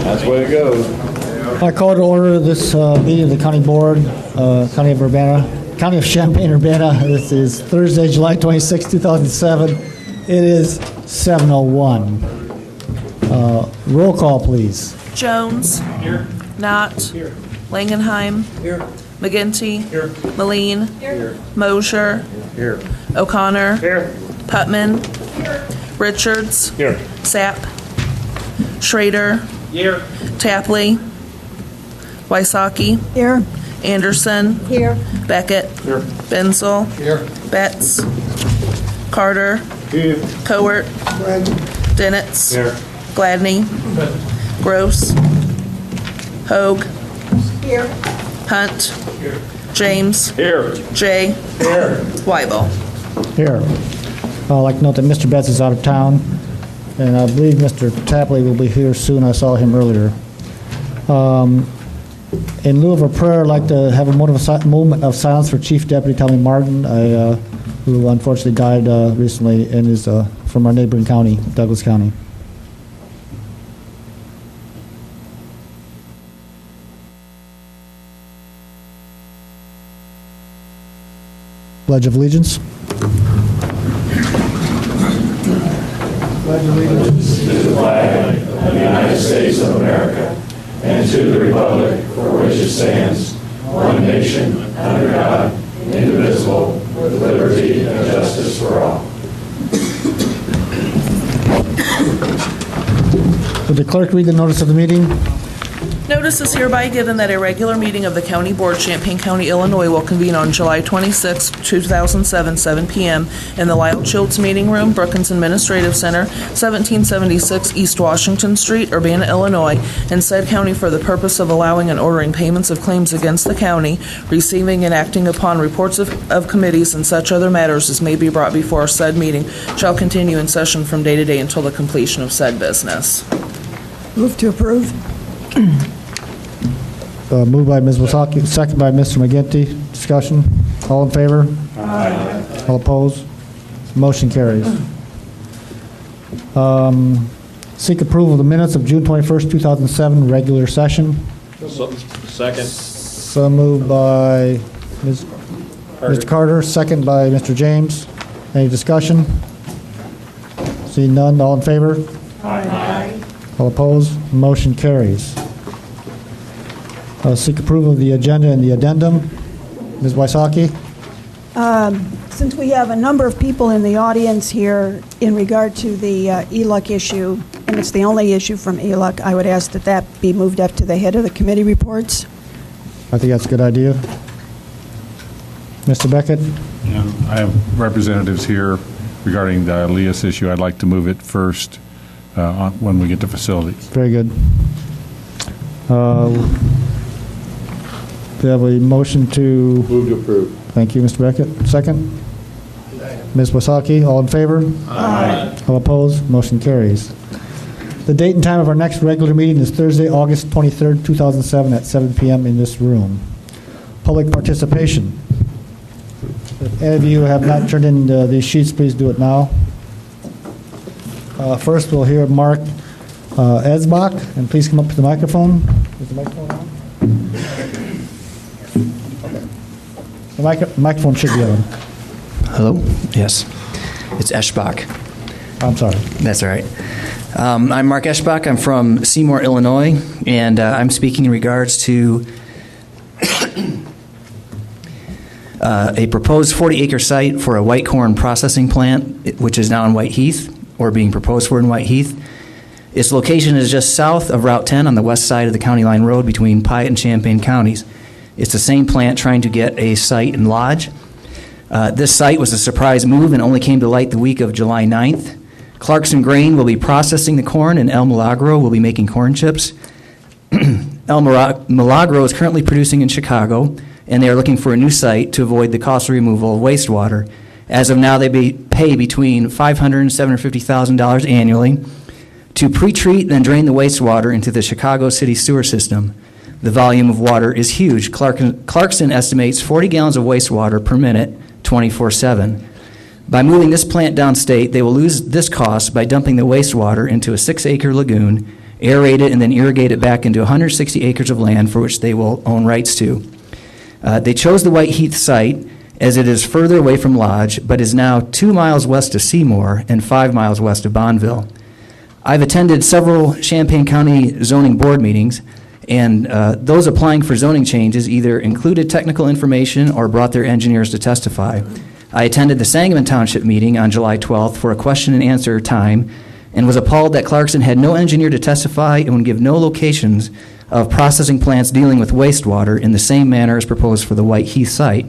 That's the way it goes. I call to order this meeting of the County Board, County of Champaign-Urbana. This is Thursday, July 26, 2007. It is 7:01. Roll call, please. Jones. Here. Knott. Here. Langenheim. Here. McGinty. Here. Moline. Here. Mosier. Here. O'Connor. Here. Putman. Here. Richards. Here. Sapp. Schrader. Here. Tapley. Wysocki. Here. Anderson. Here. Beckett. Here. Bensel. Here. Betts. Carter. Here. Cowart. Denitz. Here. Gladney. Gross. Hoag. Here. Hunt. James. Here. Jay. Here. Weibel. Here. I'd like to note that Mr. Betts is out of town, and I believe Mr. Tapley will be here soon. I saw him earlier. In lieu of a prayer, I'd like to have a moment of silence for Chief Deputy Tommy Martin, who unfortunately died recently and is from our neighboring county, Douglas County. Pledge of Allegiance. Pledge of Allegiance to the flag of the United States of America and to the republic for which it stands, one nation, under God, indivisible, with liberty and justice for all. Would the clerk read the notice of the meeting? Notice is hereby given that a regular meeting of the County Board, Champaign County, Illinois, will convene on July 26, 2007, 7 p.m. in the Lyle Childs Meeting Room, Brookins Administrative Center, 1776 East Washington Street, Urbana, Illinois, in said county for the purpose of allowing and ordering payments of claims against the county, receiving and acting upon reports of committees and such other matters as may be brought before said meeting shall continue in session from day to day until the completion of said business. Move to approve. Moved by Ms. Wasaki, second by Mr. McGinty. Discussion. All in favor? Aye. All opposed? Motion carries. Seek approval of the minutes of June 21st, 2007, regular session. Second. So moved by Mr. Carter, second by Mr. James. Any discussion? See none. All in favor? Aye. All opposed? Motion carries. Seek approval of the agenda and the addendum. Ms. Wysocki? Since we have a number of people in the audience here in regard to the ELUC issue, and it's the only issue from ELUC, I would ask that that be moved up to the head of the committee reports. I think that's a good idea. Mr. Beckett? Yeah, I have representatives here regarding the Elias issue. I'd like to move it first when we get to facilities. Very good. We have a motion to... Move to approve. Thank you, Mr. Beckett. Second? Ms. Wasocki, all in favor? Aye. All opposed? Motion carries. The date and time of our next regular meeting is Thursday, August 23rd, 2007 at 7 p.m. in this room. Public participation. If any of you have not turned in these sheets, please do it now. First, we'll hear Mark Esbach, and please come up to the microphone. Is the microphone on? The microphone should be on. Hello? Yes. It's Eschbach. I'm sorry. That's all right. I'm Mark Eschbach. I'm from Seymour, Illinois, and I'm speaking in regards to a proposed 40-acre site for a white corn processing plant, which is now in White Heath, or being proposed for in White Heath. Its location is just south of Route 10 on the west side of the County Line Road between Piatt and Champaign counties. It's the same plant trying to get a site in Lodge. This site was a surprise move and only came to light the week of July 9th. Clarkson Grain will be processing the corn, and El Milagro will be making corn chips. El Milagro is currently producing in Chicago, and they are looking for a new site to avoid the costly removal of wastewater. As of now, they pay between $500,000 and $750,000 annually to pre-treat and drain the wastewater into the Chicago City sewer system. The volume of water is huge. Clarkson estimates 40 gallons of wastewater per minute, 24/7. By moving this plant downstate, they will lose this cost by dumping the wastewater into a 6-acre lagoon, aerate it, and then irrigate it back into 160 acres of land for which they will own rights to. They chose the White Heath site as it is further away from Lodge, but is now 2 miles west of Seymour and 5 miles west of Bonneville. I've attended several Champaign County zoning board meetings, and those applying for zoning changes either included technical information or brought their engineers to testify. I attended the Sangamon Township meeting on July 12th for a question and answer time and was appalled that Clarkson had no engineer to testify and would give no locations of processing plants dealing with wastewater in the same manner as proposed for the White Heath site.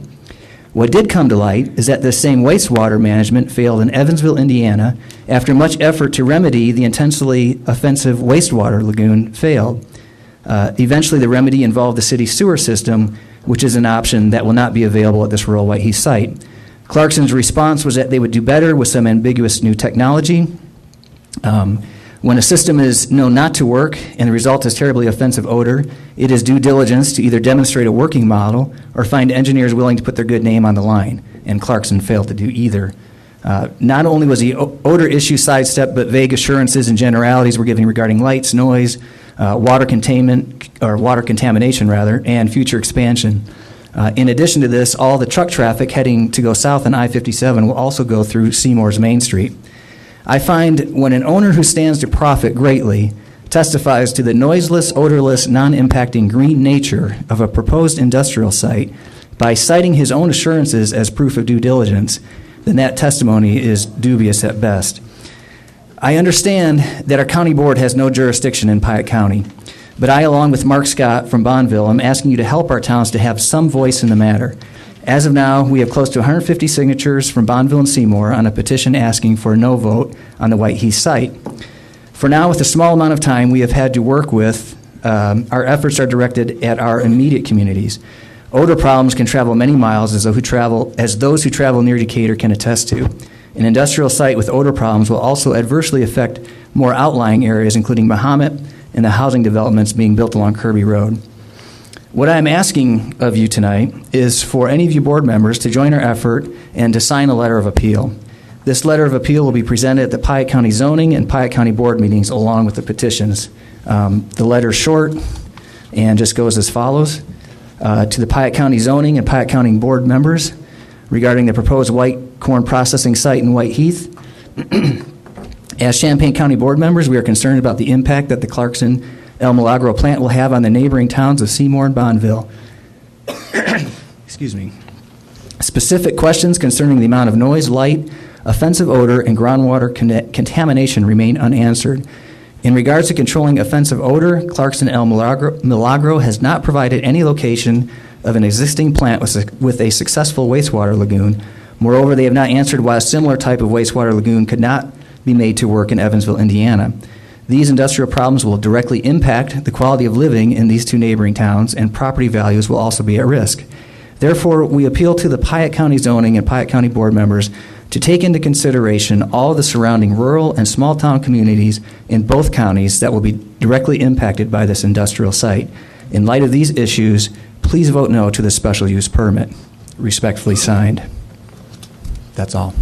What did come to light is that this same wastewater management failed in Evansville, Indiana, after much effort to remedy the intensely offensive wastewater lagoon failed. Eventually, the remedy involved the city sewer system, which is an option that will not be available at this rural White Heath site. Clarkson's response was that they would do better with some ambiguous new technology. When a system is known not to work and the result is terribly offensive odor, it is due diligence to either demonstrate a working model or find engineers willing to put their good name on the line, and Clarkson failed to do either. Not only was the odor issue sidestepped, but vague assurances and generalities were given regarding lights, noise, water contamination, and future expansion. In addition to this, all the truck traffic heading to go south on I-57 will also go through Seymour's Main Street. I find when an owner who stands to profit greatly testifies to the noiseless, odorless, non-impacting green nature of a proposed industrial site by citing his own assurances as proof of due diligence, then that testimony is dubious at best. I understand that our county board has no jurisdiction in Piatt County, but I, along with Mark Scott from Bonneville, am asking you to help our towns to have some voice in the matter. As of now, we have close to 150 signatures from Bonneville and Seymour on a petition asking for a no vote on the White Heath site. For now, with the small amount of time we have had to work with, our efforts are directed at our immediate communities. Odor problems can travel many miles, as those who travel near Decatur can attest to. An industrial site with odor problems will also adversely affect more outlying areas, including Mahomet and the housing developments being built along Kirby Road. What I'm asking of you tonight is for any of you board members to join our effort and to sign a letter of appeal. This letter of appeal will be presented at the Piatt County Zoning and Piatt County Board meetings along with the petitions. The letter is short and just goes as follows. To the Piatt County Zoning and Piatt County Board members regarding the proposed white corn processing site in White Heath. As Champaign County Board members, we are concerned about the impact that the Clarkson El Milagro plant will have on the neighboring towns of Seymour and Bonneville. Excuse me. Specific questions concerning the amount of noise, light, offensive odor, and groundwater contamination remain unanswered. In regards to controlling offensive odor, Clarkson El Milagro has not provided any location of an existing plant with a successful wastewater lagoon. Moreover, they have not answered why a similar type of wastewater lagoon could not be made to work in Evansville, Indiana. These industrial problems will directly impact the quality of living in these two neighboring towns, and property values will also be at risk. Therefore, we appeal to the Piatt County Zoning and Piatt County Board members to take into consideration all of the surrounding rural and small town communities in both counties that will be directly impacted by this industrial site. In light of these issues, please vote no to the special use permit. Respectfully signed. That's all.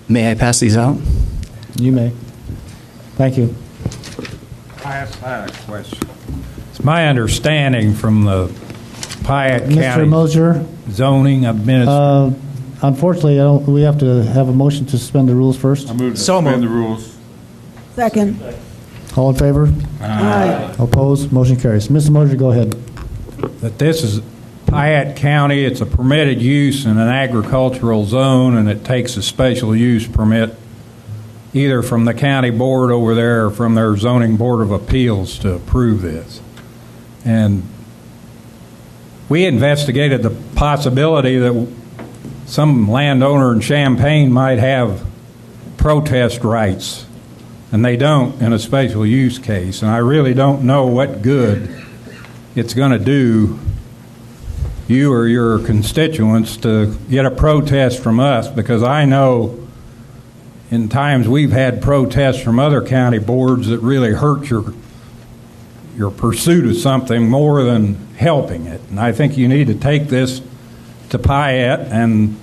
May I pass these out? You may. Thank you. I have a question. It's my understanding from the Piatt Mr. County Mosier, zoning administrator. unfortunately, we have to have a motion to suspend the rules first. I move to So suspend moved. the rules. Second. All in favor? Aye. Opposed? Motion carries. Mr. Mosier, go ahead. That this is Piatt County, it's a permitted use in an agricultural zone, and it takes a special use permit either from the county board over there or from their zoning board of appeals to approve this. And we investigated the possibility that some landowner in Champaign might have protest rights, and they don't in a special use case. And I really don't know what good it's going to do you or your constituents to get a protest from us, because I know in times we've had protests from other county boards that really hurt your pursuit of something more than helping it. And I think you need to take this to Payette and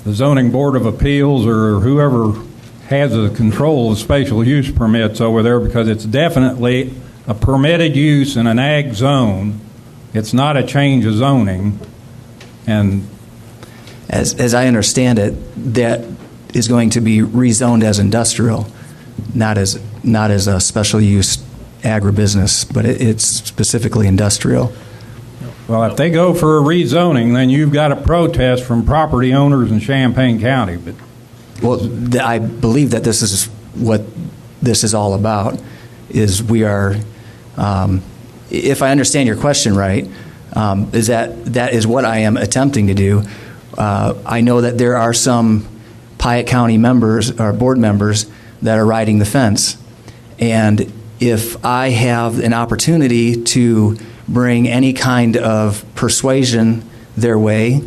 the Zoning Board of Appeals or whoever has the control of special use permits over there, because it's definitely a permitted use in an ag zone. It's not a change of zoning. And As I understand it, that is going to be rezoned as industrial, not as a special use agribusiness, but it's specifically industrial. well, if they go for a rezoning, then you've got a protest from property owners in Champaign County. But Well, I believe that this is what this is all about, is we are, if I understand your question right, is that is what I am attempting to do. I know that there are some Payette County members or board members that are riding the fence. And if I have an opportunity to bring any kind of persuasion their way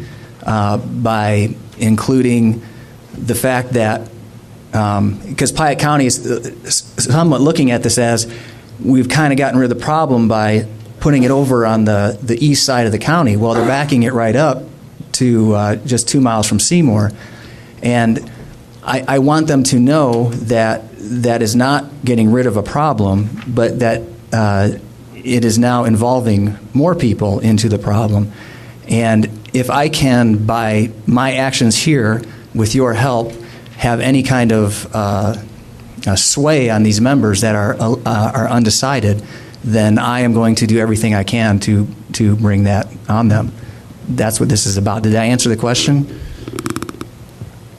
by including the fact that, because Payette County is somewhat looking at this as we've kind of gotten rid of the problem by putting it over on the east side of the county. Well, they're backing it right up to just 2 miles from Seymour. And I want them to know that that is not getting rid of a problem, but that it is now involving more people into the problem. And if I can, by my actions here, with your help, have any kind of sway on these members that are undecided, then I am going to do everything I can to bring that on them. That's what this is about. Did I answer the question?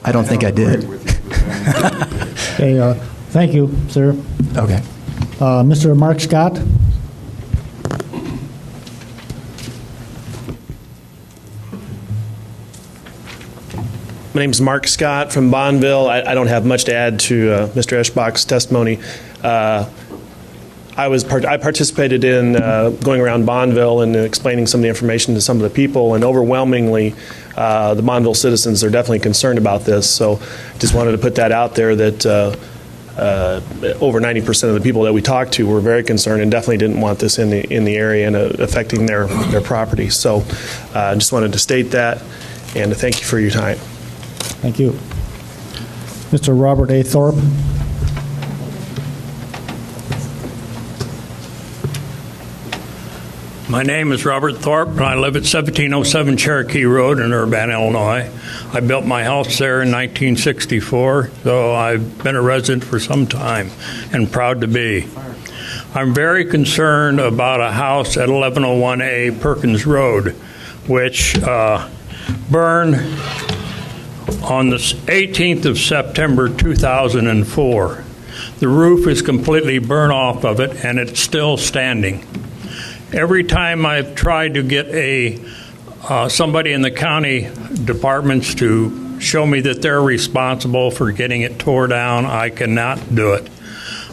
I don't think I did. Okay, thank you, sir. Okay. Mr. Mark Scott? My name is Mark Scott from Bonneville. I don't have much to add to Mr. Eschbach's testimony. I participated in going around Bonneville and explaining some of the information to some of the people, and overwhelmingly, the Bonneville citizens are definitely concerned about this. So just wanted to put that out there that over 90% of the people that we talked to were very concerned and definitely didn't want this in the area and affecting their property. So I just wanted to state that and to thank you for your time. Thank you. Mr. Robert A. Thorpe? My name is Robert Thorpe, and I live at 1707 Cherokee Road in Urbana, Illinois. I built my house there in 1964, so I've been a resident for some time and proud to be. I'm very concerned about a house at 1101A Perkins Road, which burned on the 18th of September 2004. The roof is completely burned off of it, and it's still standing. Every time I've tried to get somebody in the county departments to show me that they're responsible for getting it tore down, I cannot do it.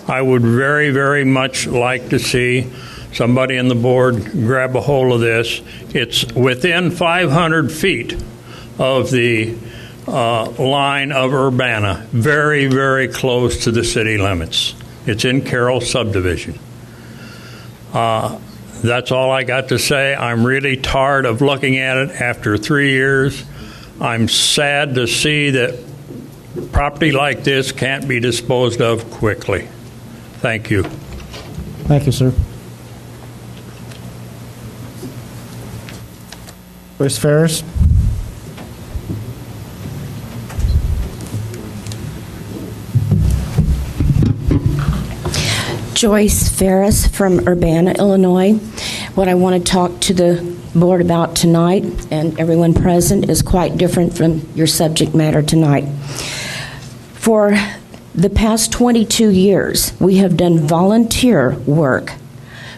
I would very, very much like to see somebody in the board grab a hold of this. It's within 500 feet of the line of Urbana, very, very close to the city limits. It's in Carroll subdivision. That's all I got to say. I'm really tired of looking at it after 3 years. I'm sad to see that property like this can't be disposed of quickly. Thank you. Thank you, sir. Joyce Ferris? Joyce Ferris from Urbana, Illinois. What I want to talk to the board about tonight and everyone present is quite different from your subject matter tonight. For The past 22 years, we have done volunteer work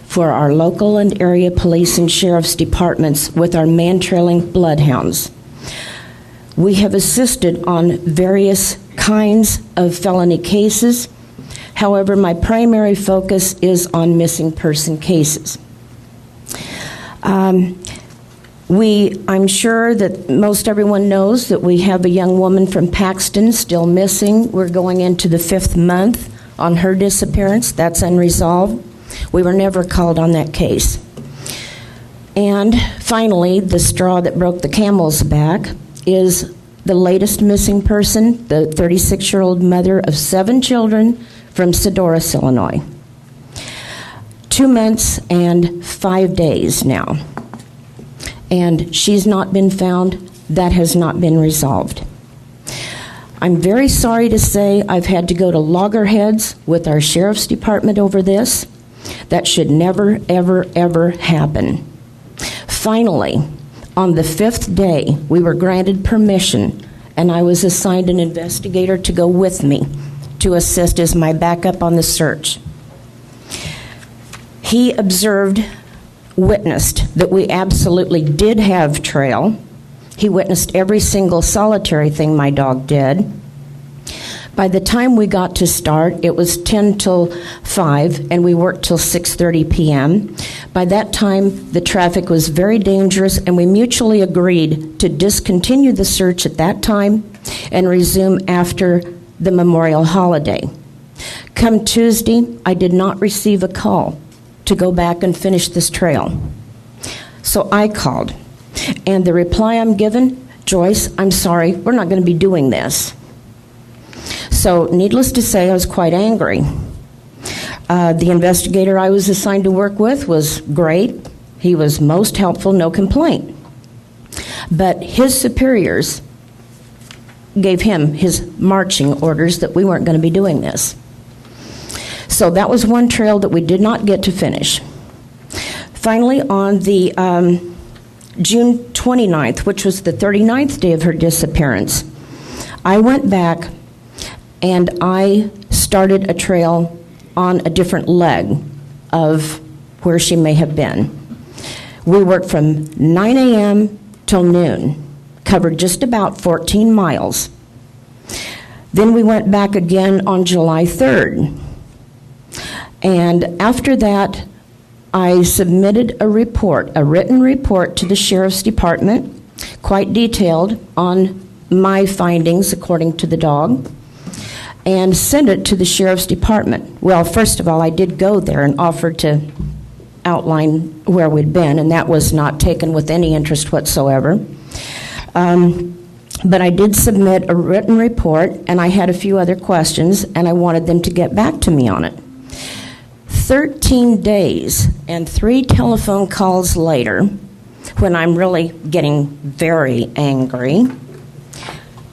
for our local and area police and sheriff's departments with our man-trailing bloodhounds. We have assisted on various kinds of felony cases. However, my primary focus is on missing person cases. I'm sure that most everyone knows that we have a young woman from Paxton still missing. We're going into the 5th month on her disappearance. That's unresolved. We were never called on that case. And finally, the straw that broke the camel's back is the latest missing person, the 36-year-old mother of 7 children from Sedoras, Illinois. 2 months and 5 days now. And she's not been found. That has not been resolved. I'm very sorry to say I've had to go to loggerheads with our sheriff's department over this. That should never, ever, ever happen. Finally, on the 5th day, we were granted permission, and I was assigned an investigator to go with me to assist as my backup on the search. He witnessed that we absolutely did have trail. He witnessed every single solitary thing my dog did. By the time we got to start, it was 10 till 5, and we worked till 6:30 p.m. By that time, the traffic was very dangerous, and we mutually agreed to discontinue the search at that time and resume after the Memorial holiday. Come Tuesday, I did not receive a call to go back and finish this trail. So I called, and the reply I'm given, Joyce, I'm sorry, we're not going to be doing this. So needless to say, I was quite angry. The investigator I was assigned to work with was great. He was most helpful, no complaint. But his superiors gave him his marching orders that we weren't going to be doing this. So that was one trail that we did not get to finish. Finally, on the June 29th, which was the 39th day of her disappearance, I went back and I started a trail on a different leg of where she may have been. We worked from 9 a.m. till noon, covered just about 14 miles. Then we went back again on July 3rd. And after that, I submitted a report, a written report to the Sheriff's Department, quite detailed on my findings according to the dog, and sent it to the Sheriff's Department. Well, first of all, I did go there and offer to outline where we'd been, and that was not taken with any interest whatsoever. But I did submit a written report, and I had a few other questions, and I wanted them to get back to me on it. 13 days and 3 telephone calls later, when I'm really getting very angry,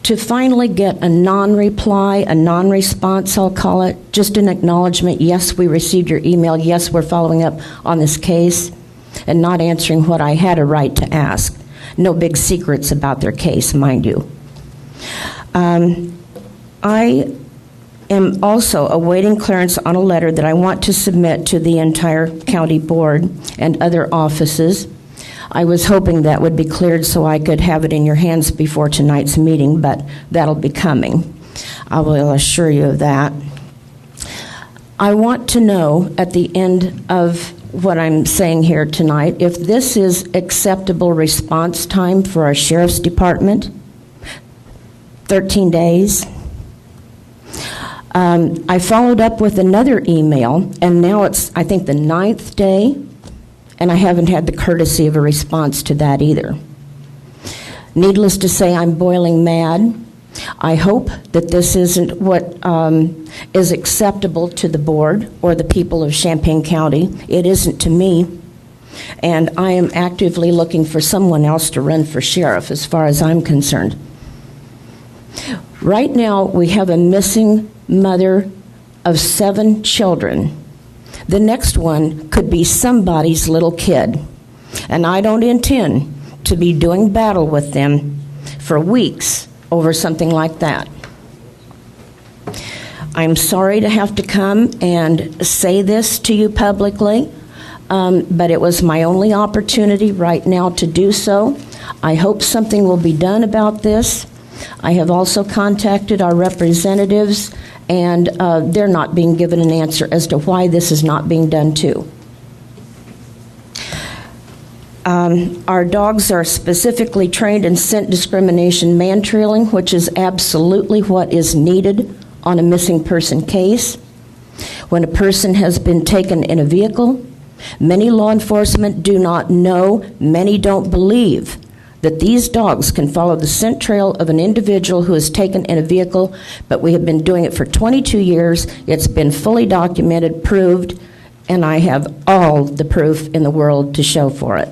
to finally get a non-reply, a non-response, I'll call it, just an acknowledgement, yes, we received your email, yes, we're following up on this case, and not answering what I had a right to ask. No big secrets about their case, mind you. I am also awaiting clearance on a letter that I want to submit to the entire county board and other offices. I was hoping that would be cleared so I could have it in your hands before tonight's meeting, but that'll be coming. I will assure you of that. I want to know at the end of what I'm saying here tonight if this is acceptable response time for our Sheriff's Department. 13 days. I followed up with another email, and now it's, I think, the 9th day, and I haven't had the courtesy of a response to that either. Needless to say, I'm boiling mad. I hope that this isn't what is acceptable to the board or the people of Champaign County. It isn't to me, and I am actively looking for someone else to run for sheriff as far as I'm concerned. Right now, we have a missing mother of 7 children. The next one could be somebody's little kid, and I don't intend to be doing battle with them for weeks over something like that. I'm sorry to have to come and say this to you publicly, but it was my only opportunity right now to do so. I hope something will be done about this. I have also contacted our representatives, and they're not being given an answer as to why this is not being done too. Our dogs are specifically trained in scent discrimination man-trailing, which is absolutely what is needed on a missing person case. When a person has been taken in a vehicle, many law enforcement do not know, many don't believe that these dogs can follow the scent trail of an individual who is taken in a vehicle, but we have been doing it for 22 years. It's been fully documented, proved, and I have all the proof in the world to show for it.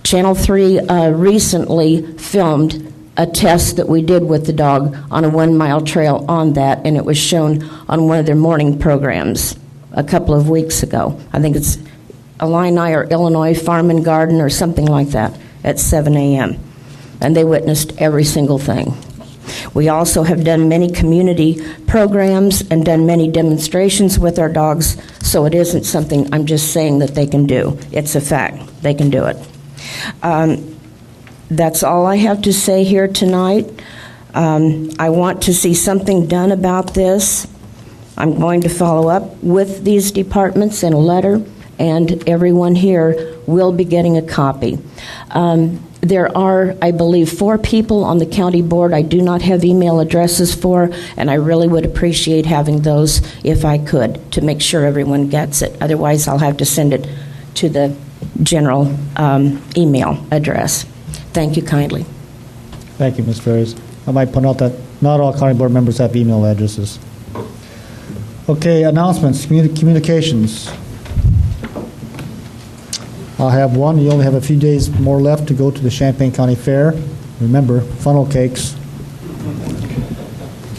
Channel 3 recently filmed a test that we did with the dog on a 1-mile trail on that, and it was shown on one of their morning programs a couple of weeks ago. I think it's Illini or Illinois Farm and Garden or something like that at 7 a.m. And they witnessed every single thing. We also have done many community programs and done many demonstrations with our dogs, so it isn't something I'm just saying that they can do. It's a fact. They can do it. That's all I have to say here tonight. I want to see something done about this. I'm going to follow up with these departments in a letter, and everyone here will be getting a copy. There are, I believe, 4 people on the county board I do not have email addresses for, and I really would appreciate having those if I could to make sure everyone gets it. Otherwise, I'll have to send it to the general email address. Thank you kindly. Thank you, Ms. Ferris. I might point out that not all county board members have email addresses. Okay, announcements, communications. I'll have one. You only have a few days more left to go to the Champaign County Fair. Remember, funnel cakes.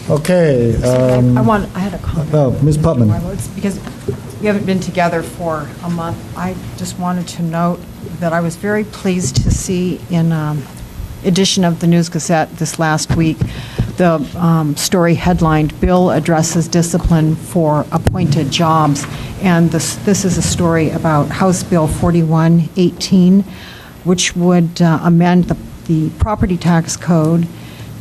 Okay. I had a comment. Oh, Ms. Putman. Because we haven't been together for a month, I just wanted to note that I was very pleased to see in edition of the News Gazette this last week the story headlined, "Bill Addresses Discipline for Appointed Jobs." And this is a story about House Bill 4118, which would amend the property tax code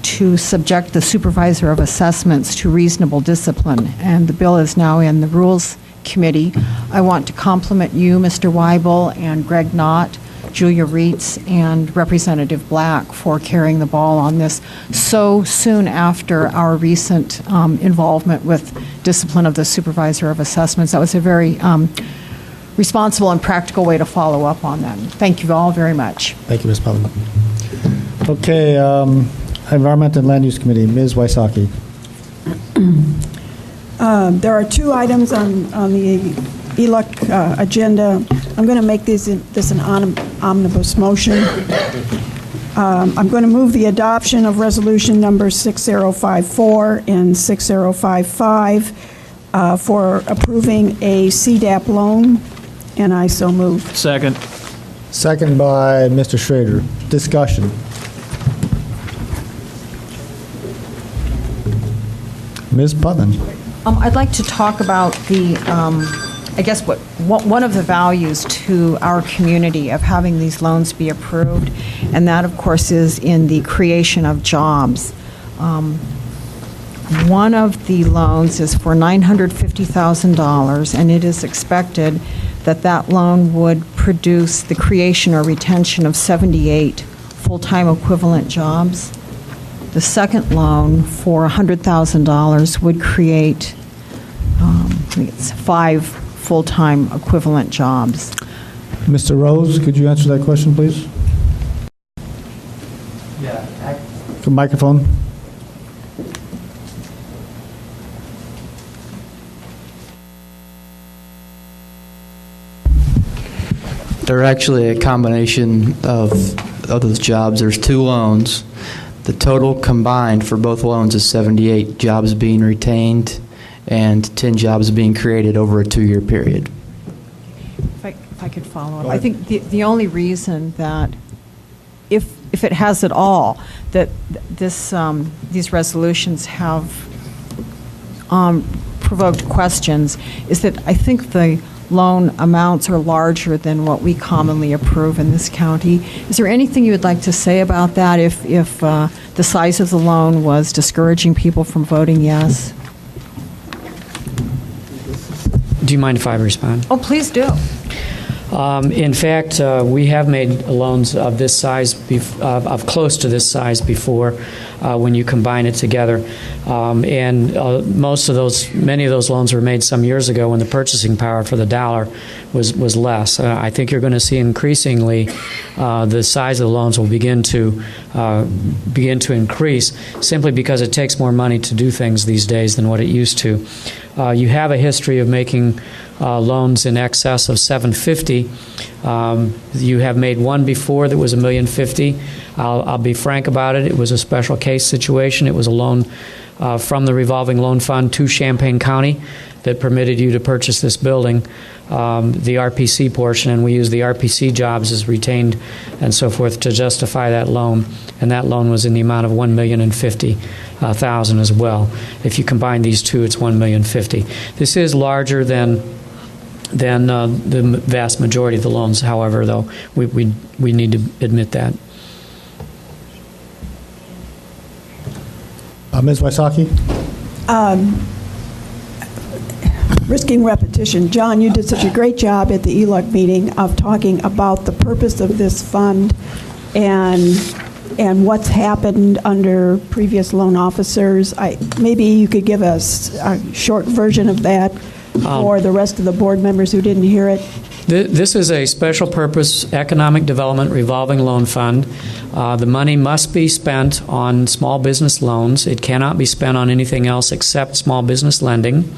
to subject the supervisor of assessments to reasonable discipline. And the bill is now in the Rules Committee. I want to compliment you, Mr. Weibel, and Greg Knott, Julia Reitz, and Representative Black for carrying the ball on this so soon after our recent involvement with discipline of the supervisor of assessments. That was a very responsible and practical way to follow up on that. Thank you all very much. Thank you, Ms. Putman. Okay, Environment and Land Use Committee, Ms. Wysocki. There are 2 items on the ELUC agenda. I'm going to make this an omnibus motion. I'm going to move the adoption of resolution number 6054 and 6055 for approving a CDAP loan, and I so move. Second. Second by Mr. Schrader. Discussion. Ms. Putman. I'd like to talk about the, I guess, one of the values to our community of having these loans be approved, and that, of course, is in the creation of jobs. One of the loans is for $950,000, and it is expected that that loan would produce the creation or retention of 78 full-time equivalent jobs. The second loan for $100,000 would create, I think it's 5 full-time equivalent jobs. Mr. Rose, could you answer that question, please? Yeah. The microphone. They're actually a combination of those jobs. There's 2 loans. The total combined for both loans is 78 jobs being retained and 10 jobs being created over a 2-year period. If I could follow up. I think the only reason that if it has at all, that these resolutions have provoked questions is that I think the loan amounts are larger than what we commonly approve in this county. Is there anything you would like to say about that if the size of the loan was discouraging people from voting yes? Do you mind if I respond? Oh, please do. In fact, we have made loans of this size, of close to this size before, when you combine it together. And many of those loans were made some years ago when the purchasing power for the dollar was less. I think you're going to see increasingly the size of the loans will begin to increase simply because it takes more money to do things these days than what it used to. You have a history of making loans in excess of $750. You have made one before that was $1,050,000. I'll be frank about it. It was a special case situation. It was a loan from the revolving loan fund to Champaign County that permitted you to purchase this building, the RPC portion, and we used the RPC jobs as retained and so forth to justify that loan. And that loan was in the amount of $1,050,000 as well. If you combine these two, it's $1,050,000. This is larger than the vast majority of the loans, however, though we need to admit that. Ms. Wysocki? Risking repetition, John, you did such a great job at the ELUC meeting of talking about the purpose of this fund and what's happened under previous loan officers. Maybe you could give us a short version of that for the rest of the board members who didn't hear it. This is a special purpose economic development revolving loan fund. The money must be spent on small business loans. It cannot be spent on anything else except small business lending.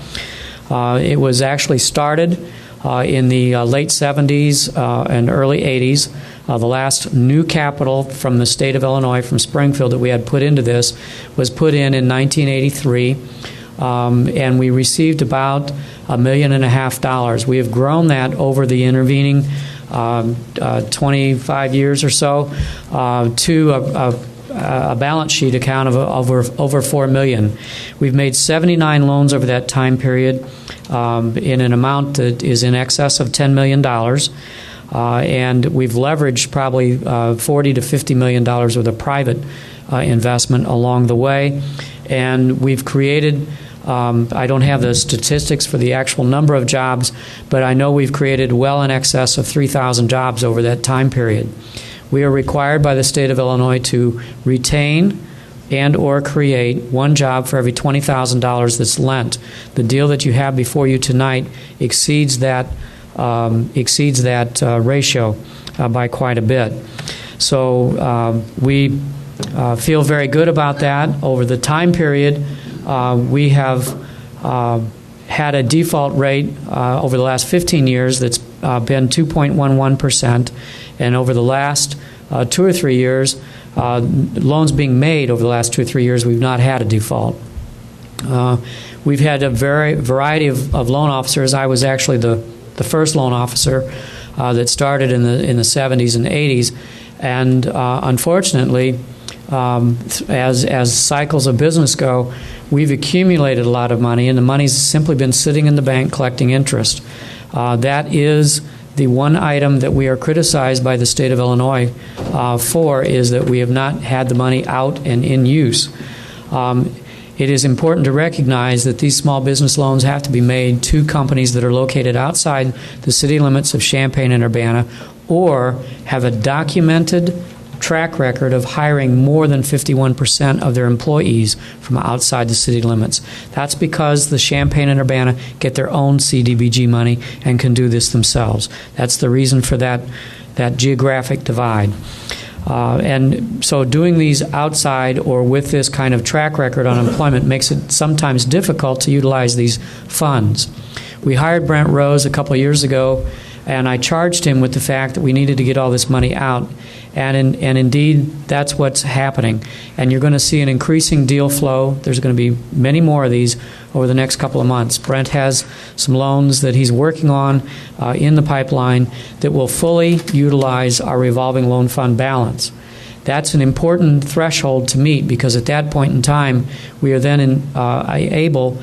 It was actually started in the late 70s and early 80s. The last new capital from the state of Illinois, from Springfield, that we had put into this was put in 1983. And we received about $1.5 million. We have grown that over the intervening 25 years or so to a balance sheet account of over $4 million. We've made 79 loans over that time period in an amount that is in excess of $10 million. And we've leveraged probably $40 to $50 million worth of private investment along the way. And we've created, I don't have the statistics for the actual number of jobs, but I know we've created well in excess of 3,000 jobs over that time period. We are required by the state of Illinois to retain and or create one job for every $20,000 that's lent. The deal that you have before you tonight exceeds that ratio by quite a bit. So we feel very good about that. Over the time period, we have had a default rate over the last 15 years that's been 2.11%, and over the last 2 or 3 years, loans being made over the last 2 or 3 years, we've not had a default. We've had a variety of loan officers. I was actually the first loan officer that started in the 70s and 80s, and unfortunately, as cycles of business go, we've accumulated a lot of money, and the money's simply been sitting in the bank collecting interest. That is the one item that we are criticized by the state of Illinois for, is that we have not had the money out and in use. It is important to recognize that these small business loans have to be made to companies that are located outside the city limits of Champaign and Urbana, or have a documented track record of hiring more than 51% of their employees from outside the city limits. That's because the Champaign and Urbana get their own CDBG money and can do this themselves. That's the reason for that geographic divide. And so doing these outside or with this kind of track record on employment makes it sometimes difficult to utilize these funds. We hired Brent Rose a couple of years ago, and I charged him with the fact that we needed to get all this money out. And indeed, that's what's happening. And you're going to see an increasing deal flow. There's going to be many more of these over the next couple of months. Brent has some loans that he's working on in the pipeline that will fully utilize our revolving loan fund balance. That's an important threshold to meet, because at that point in time, we are then able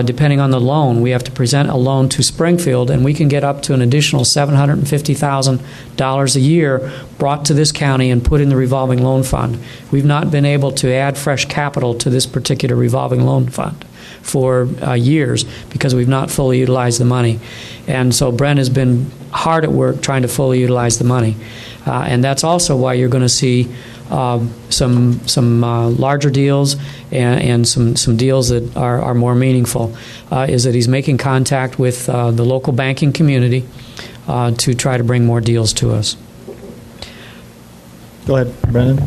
depending on the loan. We have to present a loan to Springfield, and we can get up to an additional $750,000 a year brought to this county and put in the revolving loan fund. We've not been able to add fresh capital to this particular revolving loan fund for years because we've not fully utilized the money. And so Brent has been hard at work trying to fully utilize the money. And that's also why you're going to see some larger deals and some deals that are more meaningful, is that he's making contact with the local banking community to try to bring more deals to us. Go ahead, Brendan.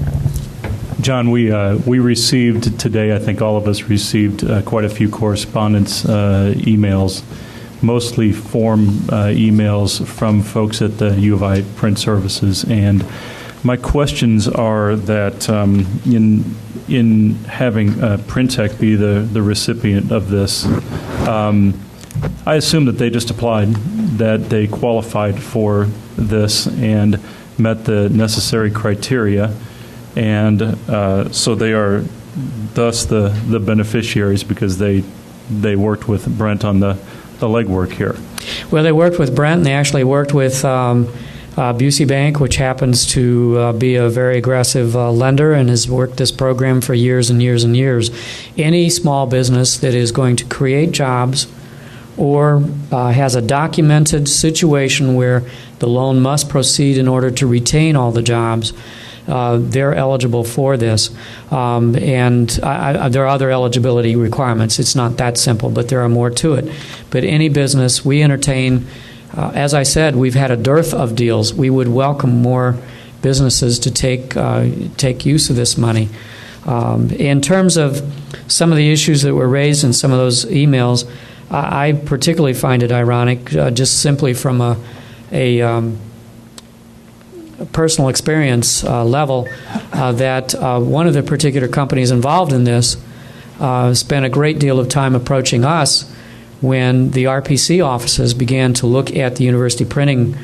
John, we received today, I think all of us received quite a few correspondence emails, mostly form emails from folks at the U of I Print Services. And my questions are that in having Printech be the recipient of this, I assume that they just applied, that they qualified for this and met the necessary criteria, and so they are thus the beneficiaries because they worked with Brent on the legwork here. Well, they worked with Brent, and they actually worked with Busey Bank, which happens to be a very aggressive lender and has worked this program for years and years and years. Any small business that is going to create jobs or has a documented situation where the loan must proceed in order to retain all the jobs, they're eligible for this. And there are other eligibility requirements. It's not that simple, but there are more to it. But any business, we entertain, as I said, we've had a dearth of deals. We would welcome more businesses to take use of this money. In terms of some of the issues that were raised in some of those emails, I particularly find it ironic, just simply from a personal experience level, that one of the particular companies involved in this spent a great deal of time approaching us when the RPC offices began to look at the university printing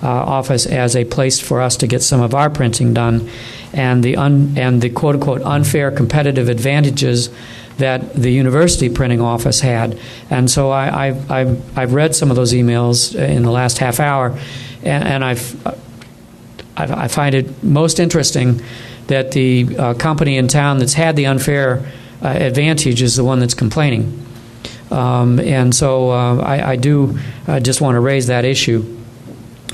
office as a place for us to get some of our printing done, and the quote-unquote unfair competitive advantages that the university printing office had. And so I've read some of those emails in the last half hour, and I find it most interesting that the company in town that's had the unfair advantage is the one that's complaining. And so I do just want to raise that issue.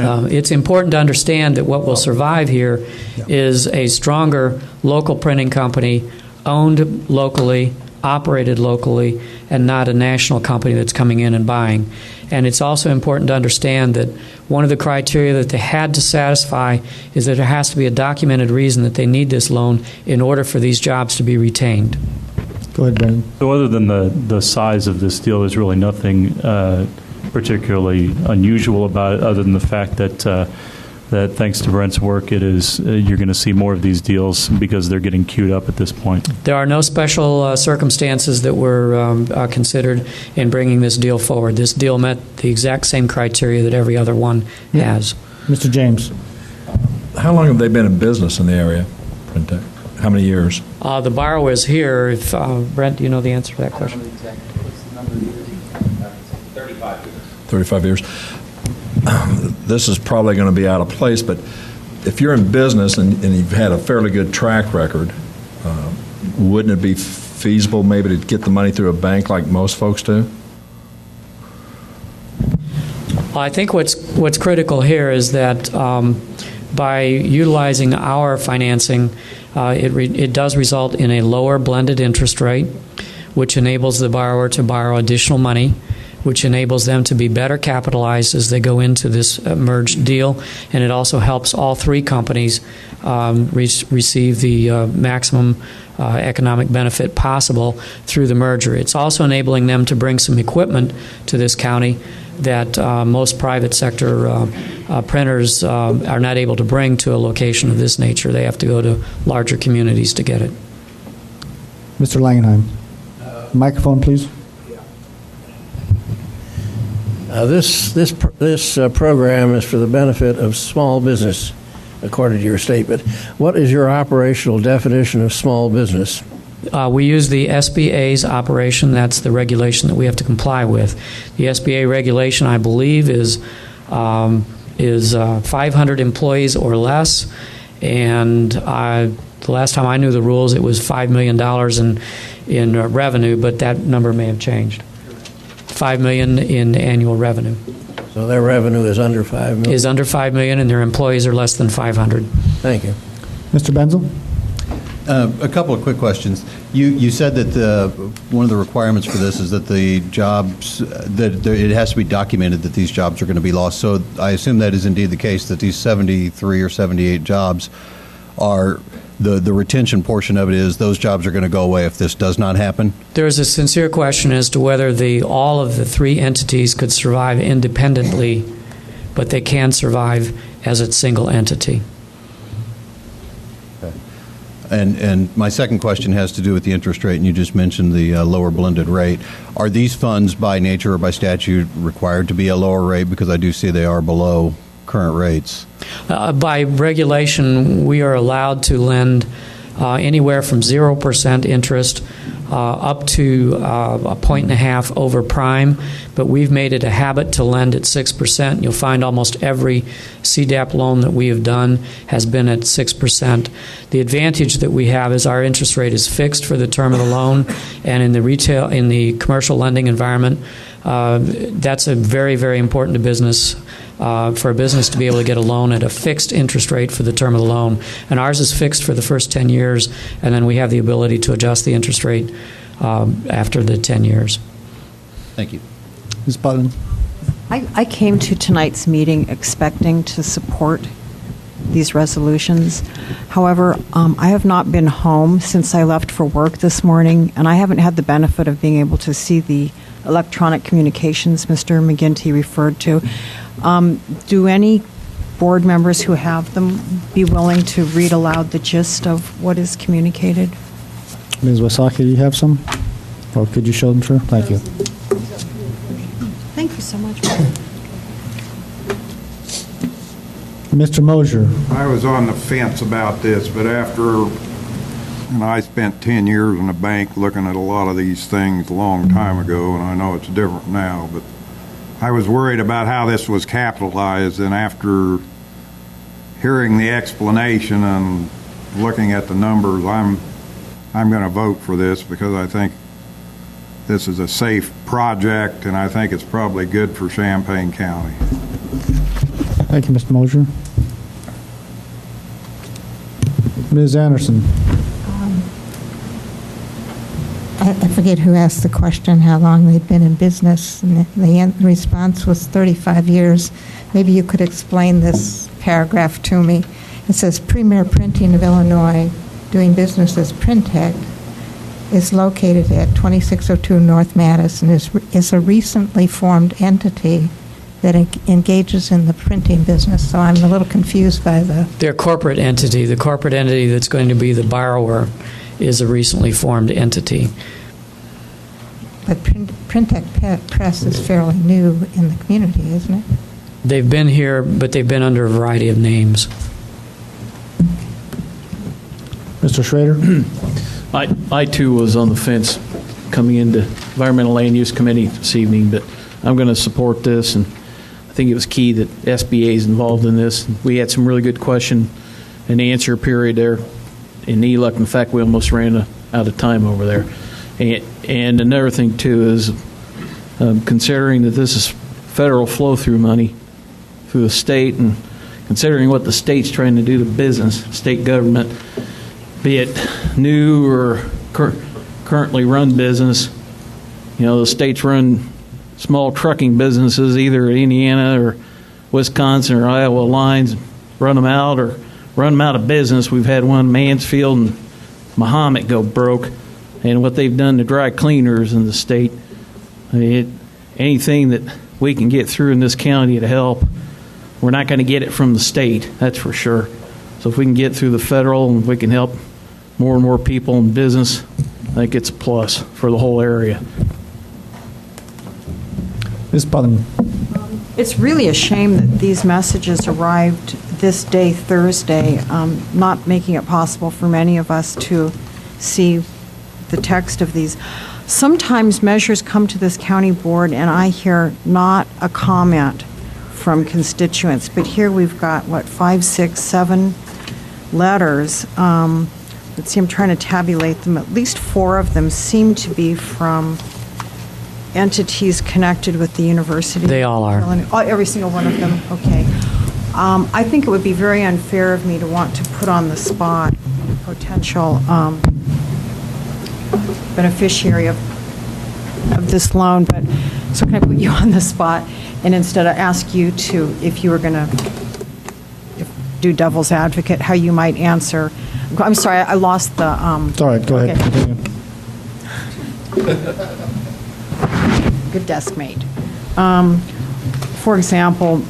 It's important to understand that what will survive here is a stronger local printing company, owned locally, operated locally, and not a national company that's coming in and buying. And it's also important to understand that one of the criteria that they had to satisfy is that there has to be a documented reason that they need this loan in order for these jobs to be retained. Go ahead, Brendan. So other than the size of this deal, there's really nothing particularly unusual about it, other than the fact that that thanks to Brent's work, it is you're going to see more of these deals because they're getting queued up at this point. There are no special circumstances that were considered in bringing this deal forward. This deal met the exact same criteria that every other one has. Mr. James. How long have they been in business in the area, Printech? How many years? The borrower is here. If Brent, do you know the answer to that question? 35 years. This is probably going to be out of place, but if you're in business and you've had a fairly good track record, wouldn't it be feasible maybe to get the money through a bank like most folks do? I think what's critical here is that by utilizing our financing, it does result in a lower blended interest rate, which enables the borrower to borrow additional money, which enables them to be better capitalized as they go into this merged deal, and it also helps all three companies receive the maximum economic benefit possible through the merger. It's also enabling them to bring some equipment to this county that most private sector printers are not able to bring to a location of this nature. They have to go to larger communities to get it. Mr. Langenheim. Microphone, please. This program is for the benefit of small business, according to your statement. What is your operational definition of small business? We use the SBA's operation. That's the regulation that we have to comply with. The SBA regulation, I believe, is 500 employees or less. And the last time I knew the rules, it was $5 million in revenue, but that number may have changed. $5 million in annual revenue. So their revenue is under $5 million? Is under $5 million, and their employees are less than 500. Thank you. Mr. Benzel? A couple of quick questions. You said that one of the requirements for this is that the jobs, it has to be documented that these jobs are going to be lost. So I assume that is indeed the case, that these 73 or 78 jobs are, the retention portion of it is those jobs are going to go away if this does not happen? There is a sincere question as to whether all of the three entities could survive independently, but they can survive as a single entity. And my second question has to do with the interest rate, and you just mentioned the lower blended rate. Are these funds by nature or by statute required to be a lower rate? Because I do see they are below current rates. By regulation, we are allowed to lend anywhere from 0% interest up to 1.5 over prime, but we've made it a habit to lend at 6%. You'll find almost every CDAP loan that we have done has been at 6%. The advantage that we have is our interest rate is fixed for the term of the loan, and in the commercial lending environment, that's a very, very important to business. For a business to be able to get a loan at a fixed interest rate for the term of the loan. And ours is fixed for the first 10 years, and then we have the ability to adjust the interest rate after the 10 years. Thank you. Ms. Button? I came to tonight's meeting expecting to support these resolutions. However, I have not been home since I left for work this morning, and I haven't had the benefit of being able to see the electronic communications Mr. McGinty referred to. Do any board members who have them be willing to read aloud the gist of what is communicated? Ms. Wasaki, do you have some? Or could you show them, sir? Thank you. Thank you so much. Mr. Mosier? I was on the fence about this, but after, and I spent 10 years in a bank looking at a lot of these things a long time ago, and I know it's different now, but I was worried about how this was capitalized, and after hearing the explanation and looking at the numbers, I'm going to vote for this because I think this is a safe project, and I think it's probably good for Champaign County. Thank you, Mr. Mosier. Ms. Anderson? I forget who asked the question, how long they've been in business, and the response was 35 years. Maybe you could explain this paragraph to me. It says, Premier Printing of Illinois, doing business as Printec, is located at 2602 North Madison, is a recently formed entity that engages in the printing business. So I'm a little confused by Their corporate entity, the corporate entity that's going to be the borrower, is a recently formed entity. But Printec Press is fairly new in the community, isn't it? They've been here, but they've been under a variety of names. Mr. Schrader? I too was on the fence coming into Environmental Land Use Committee this evening, but I'm going to support this, and I think it was key that SBA is involved in this. We had some really good question and answer period there in ELUC. In fact, we almost ran out of time over there. And another thing, too, is considering that this is federal flow-through money through the state, and considering what the state's trying to do to business, state government, be it new or currently run business, the states run small trucking businesses either in Indiana or Wisconsin or Iowa lines, run them out or run them out of business. We've had one, Mansfield and Mahomet, go broke. And what they've done to dry cleaners in the state, anything that we can get through in this county to help, we're not going to get it from the state, that's for sure. So if we can get through the federal and if we can help more and more people in business, I think it's a plus for the whole area. Ms. Button? It's really a shame that these messages arrived this day, Thursday, not making it possible for many of us to see the text of these. Sometimes measures come to this county board and I hear not a comment from constituents, but here we've got, 5, 6, 7 letters. Let's see, I'm trying to tabulate them. At least 4 of them seem to be from entities connected with the university. They all are. Oh, every single one of them? Okay. I think it would be very unfair of me to want to put on the spot potential beneficiary of this loan, but so can I put you on the spot and instead of ask you to, if you were going to do devil's advocate, how you might answer. I'm sorry, I lost the... It's all right, go ahead. Continue. Good desk mate. For example,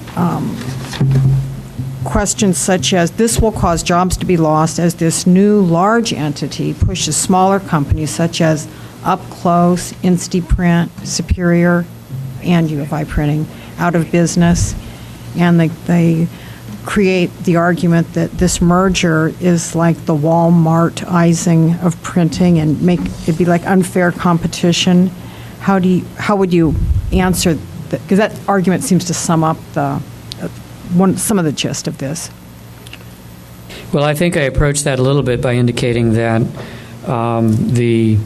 questions such as, this will cause jobs to be lost as this new large entity pushes smaller companies such as Up Close, InstiPrint, Superior, and UFI Printing out of business. And they create the argument that this merger is like the Walmartizing of printing and make it be like unfair competition. How would you answer that? Because that argument seems to sum up some of the gist of this. Well, I think I approached that a little bit by indicating that the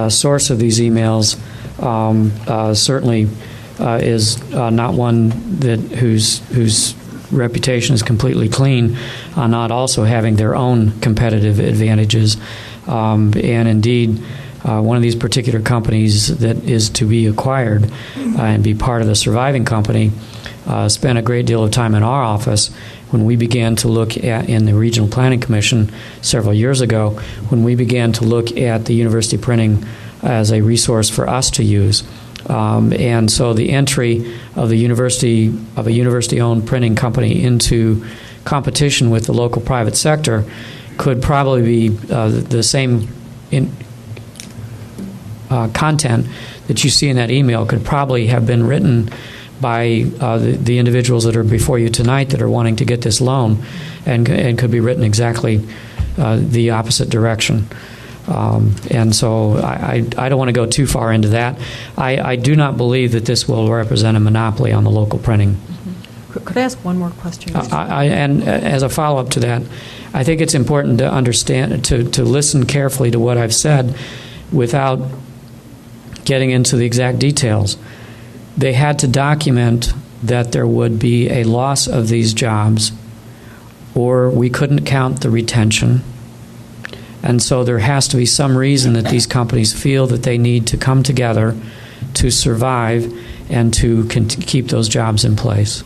source of these emails certainly is not one whose reputation is completely clean, not also having their own competitive advantages. And indeed, one of these particular companies that is to be acquired and be part of the surviving company spent a great deal of time in our office when we began to look at, in the Regional Planning Commission several years ago, when we began to look at the university printing as a resource for us to use. And so the entry of a university-owned printing company into competition with the local private sector could probably be the same content that you see in that email could probably have been written by the individuals that are before you tonight that are wanting to get this loan, and could be written exactly the opposite direction. And so I don't want to go too far into that. I do not believe that this will represent a monopoly on the local printing. Could I ask one more question? And as a follow-up to that, I think it's important to understand, to listen carefully to what I've said without getting into the exact details. They had to document that there would be a loss of these jobs, or we couldn't count the retention. And so there has to be some reason that these companies feel that they need to come together to survive and to keep those jobs in place.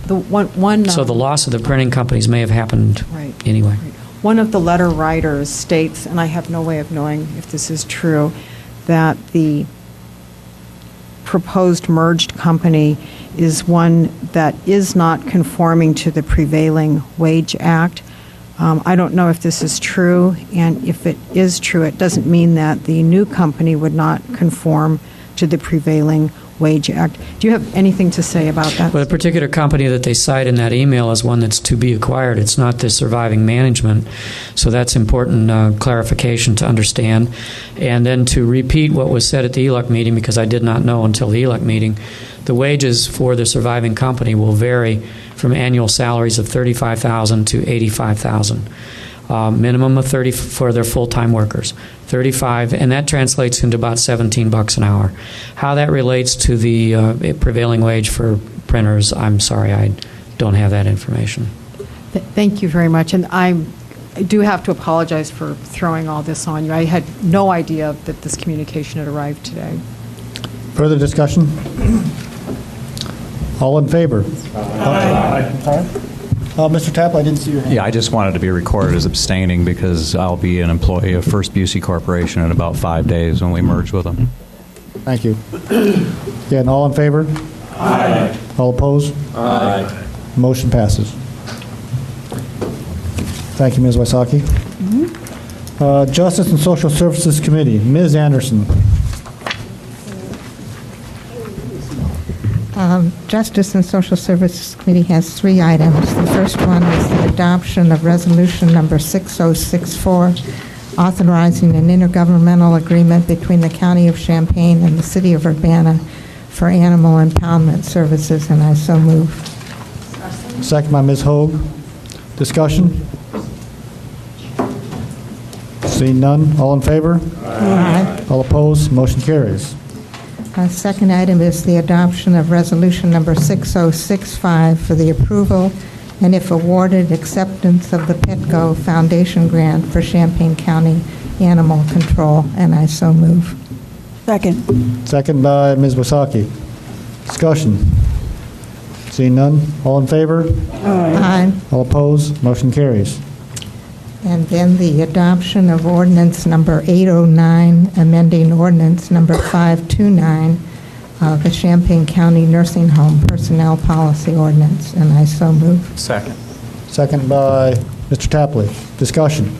So the loss of the printing companies may have happened anyway. One of the letter writers states, and I have no way of knowing if this is true, that the proposed merged company is one that is not conforming to the Prevailing Wage Act. I don't know if this is true, and if it is true, it doesn't mean that the new company would not conform to the Prevailing Wage Act. Do you have anything to say about that? Well, the particular company that they cite in that email is one that's to be acquired. It's not the surviving management. So that's important clarification to understand. And then to repeat what was said at the ELUC meeting, because I did not know until the ELUC meeting, the wages for the surviving company will vary from annual salaries of $35,000 to $85,000. Minimum of $30 for their full-time workers, $35, and that translates into about $17 an hour. How that relates to the prevailing wage for printers, I'm sorry, I don't have that information. Thank you very much, and I do have to apologize for throwing all this on you. I had no idea that this communication had arrived today. Further discussion? All in favor? Aye. Mr. Tapp, I didn't see your hand. Yeah, I just wanted to be recorded as abstaining because I'll be an employee of First Busey Corporation in about 5 days when we merge with them. Thank you. Again, all in favor? Aye. All opposed? Aye. Motion passes. Thank you, Ms. Wysocki. Justice and Social Services Committee, Ms. Anderson. Justice and Social Services Committee has 3 items. The first one is the adoption of resolution number 6064, authorizing an intergovernmental agreement between the County of Champaign and the City of Urbana for animal impoundment services, and I so move. Second by Ms. Hoag. Discussion? Seeing none, all in favor? Aye. All opposed? Motion carries. Second item is the adoption of Resolution Number 6065 for the approval and, if awarded, acceptance of the Petco Foundation grant for Champaign County Animal Control, and I so move. Second. Second by Ms. Wasaki. Discussion? Seeing none, all in favor? Aye. All opposed? Motion carries. And then the adoption of ordinance number 809, amending ordinance number 529, the Champaign County Nursing Home Personnel Policy Ordinance, and I so move. Second. Second by Mr. Tapley. Discussion?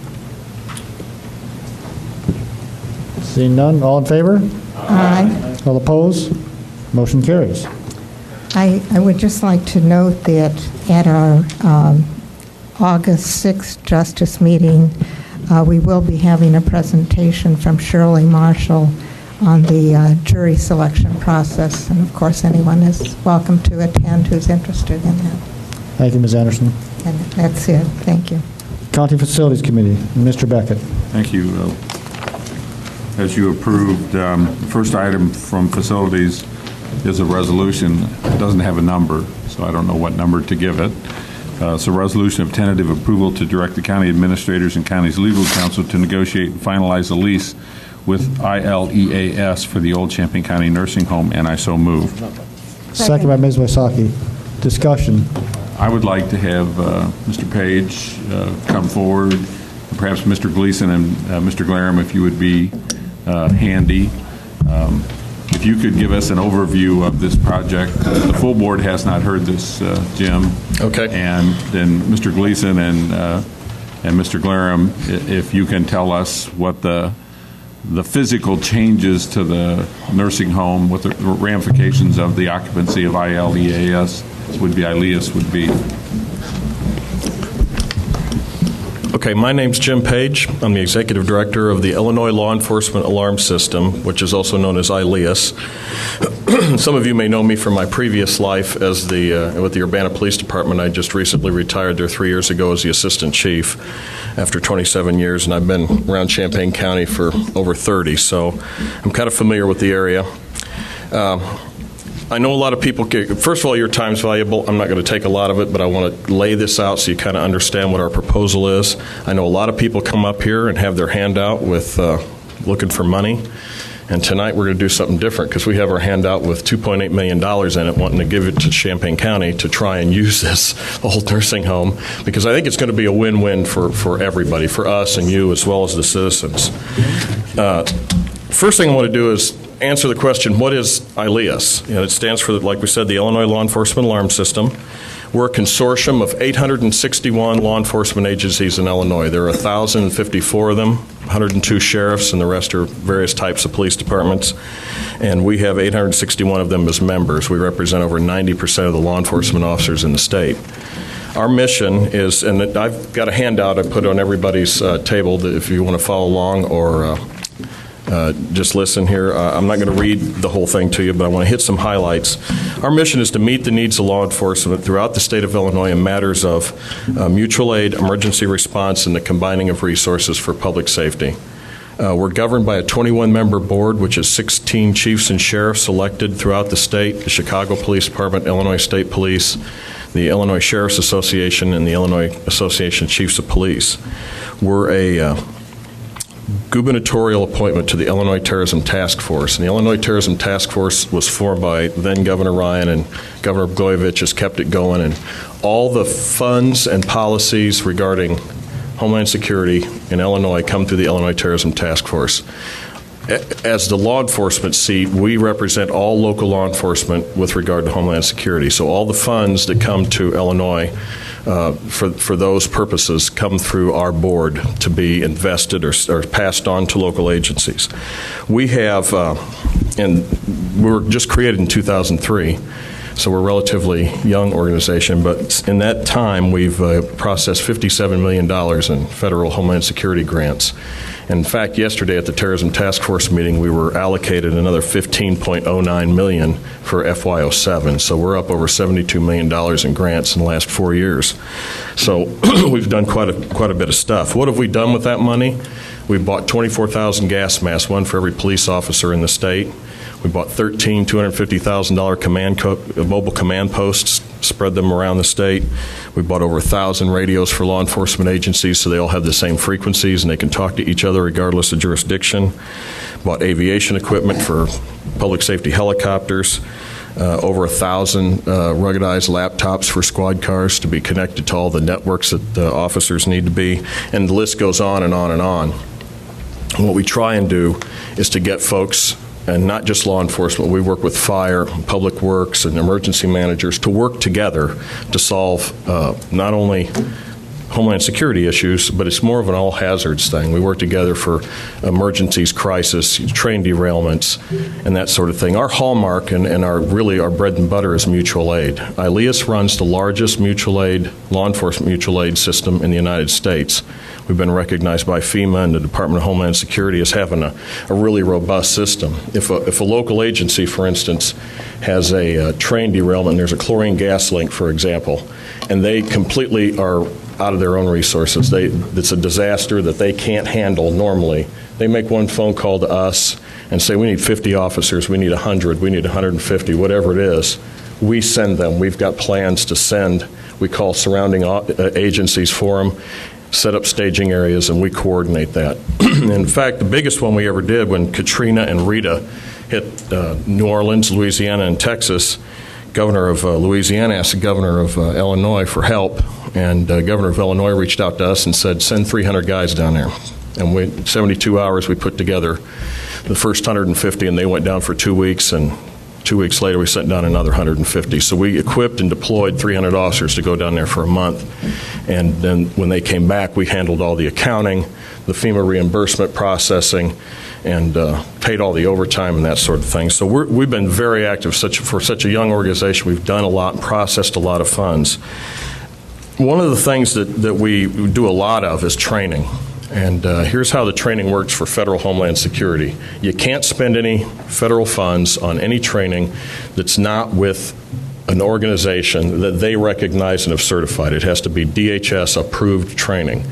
Seeing none, all in favor? Aye. All opposed? Motion carries. I would just like to note that at our August 6th Justice meeting, we will be having a presentation from Shirley Marshall on the jury selection process, and of course anyone is welcome to attend who's interested in that. Thank you, Ms. Anderson. And that's it. Thank you. County Facilities Committee, Mr. Beckett. Thank you. As you approved, the first item from Facilities is a resolution. It doesn't have a number, so I don't know what number to give it. It's a resolution of tentative approval to direct the county administrators and county's legal counsel to negotiate and finalize a lease with ILEAS for the old Champaign County Nursing Home, and I so move. Second by Ms. Wysocki. Discussion. I would like to have Mr. Page come forward, perhaps Mr. Gleason and Mr. Glarum, if you would be handy. If you could give us an overview of this project. The full board has not heard this, Jim. Okay. And then Mr. Gleason and Mr. Glarum, if you can tell us what the physical changes to the nursing home, what the ramifications of the occupancy of ILEAS would be. Okay, my name's Jim Page. I'm the Executive Director of the Illinois Law Enforcement Alarm System, which is also known as ILEAS. Some of you may know me from my previous life as with the Urbana Police Department. I just recently retired there 3 years ago as the Assistant Chief after 27 years, and I've been around Champaign County for over 30, so I'm kind of familiar with the area. I know a lot of people, first of all, your time's valuable. I'm not going to take a lot of it, but I want to lay this out so you kind of understand what our proposal is. I know a lot of people come up here and have their hand out with looking for money, and tonight we're going to do something different because we have our hand out with $2.8 million in it, wanting to give it to Champaign County to try and use this old nursing home, because I think it's going to be a win-win for everybody, for us and you as well as the citizens. First thing I want to do is answer the question, what is ILEAS? It stands for, like we said, the Illinois Law Enforcement Alarm System. We're a consortium of 861 law enforcement agencies in Illinois. There are 1,054 of them, 102 sheriffs, and the rest are various types of police departments. And we have 861 of them as members. We represent over 90% of the law enforcement officers in the state. Our mission is, and I've got a handout I put on everybody's table that if you want to follow along or just listen here. I'm not going to read the whole thing to you, but I want to hit some highlights. Our mission is to meet the needs of law enforcement throughout the state of Illinois in matters of mutual aid, emergency response, and the combining of resources for public safety. We're governed by a 21-member board, which is 16 chiefs and sheriffs elected throughout the state, the Chicago Police Department, Illinois State Police, the Illinois Sheriff's Association, and the Illinois Association of Chiefs of Police. We're a gubernatorial appointment to the Illinois Terrorism Task Force. And the Illinois Terrorism Task Force was formed by then Governor Ryan, and Governor Blagojevich has kept it going. And all the funds and policies regarding Homeland Security in Illinois come through the Illinois Terrorism Task Force. As the law enforcement seat, we represent all local law enforcement with regard to Homeland Security. So all the funds that come to Illinois for those purposes come through our board to be invested or passed on to local agencies. We have, and we were just created in 2003, So we're a relatively young organization, but in that time we've processed $57 million in federal Homeland Security grants. In fact, yesterday at the Terrorism Task Force meeting, we were allocated another $15.09 million for FY07. So we're up over $72 million in grants in the last 4 years. So we've done quite a bit of stuff. What have we done with that money? We bought 24,000 gas masks, one for every police officer in the state. We bought 13 $250,000 mobile command posts, spread them around the state. We bought over 1,000 radios for law enforcement agencies so they all have the same frequencies and they can talk to each other regardless of jurisdiction. Bought aviation equipment for public safety helicopters. Over 1,000 ruggedized laptops for squad cars to be connected to all the networks that officers need to be. And the list goes on and on and on. And what we try and do is to get folks, and not just law enforcement, we work with fire, public works, and emergency managers to work together to solve not only Homeland Security issues, but it's more of an all hazards thing. We work together for emergencies, crisis, train derailments, and that sort of thing. Our hallmark and our bread and butter is mutual aid. ILEAS runs the largest mutual aid, law enforcement mutual aid system in the United States. We've been recognized by FEMA and the Department of Homeland Security as having a really robust system. If a local agency, for instance, has a train derailment, and there's a chlorine gas leak, for example, and they completely are out of their own resources. It's a disaster that they can't handle normally. They make one phone call to us and say, we need 50 officers, we need 100, we need 150, whatever it is. We send them. We've got plans to send. We call surrounding agencies for them, set up staging areas, and we coordinate that. In fact, the biggest one we ever did when Katrina and Rita hit New Orleans, Louisiana, and Texas, Governor of Louisiana asked the Governor of Illinois for help, and Governor of Illinois reached out to us and said, send 300 guys down there. And in 72 hours, we put together the first 150, and they went down for 2 weeks, and 2 weeks later, we sent down another 150. So we equipped and deployed 300 officers to go down there for a month. And then when they came back, we handled all the accounting, the FEMA reimbursement processing, and paid all the overtime and that sort of thing. So we've been very active for such a young organization. We've done a lot and processed a lot of funds. One of the things that we do a lot of is training. And here's how the training works for federal Homeland Security. You can't spend any federal funds on any training that's not with an organization that they recognize and have certified. It has to be DHS-approved training.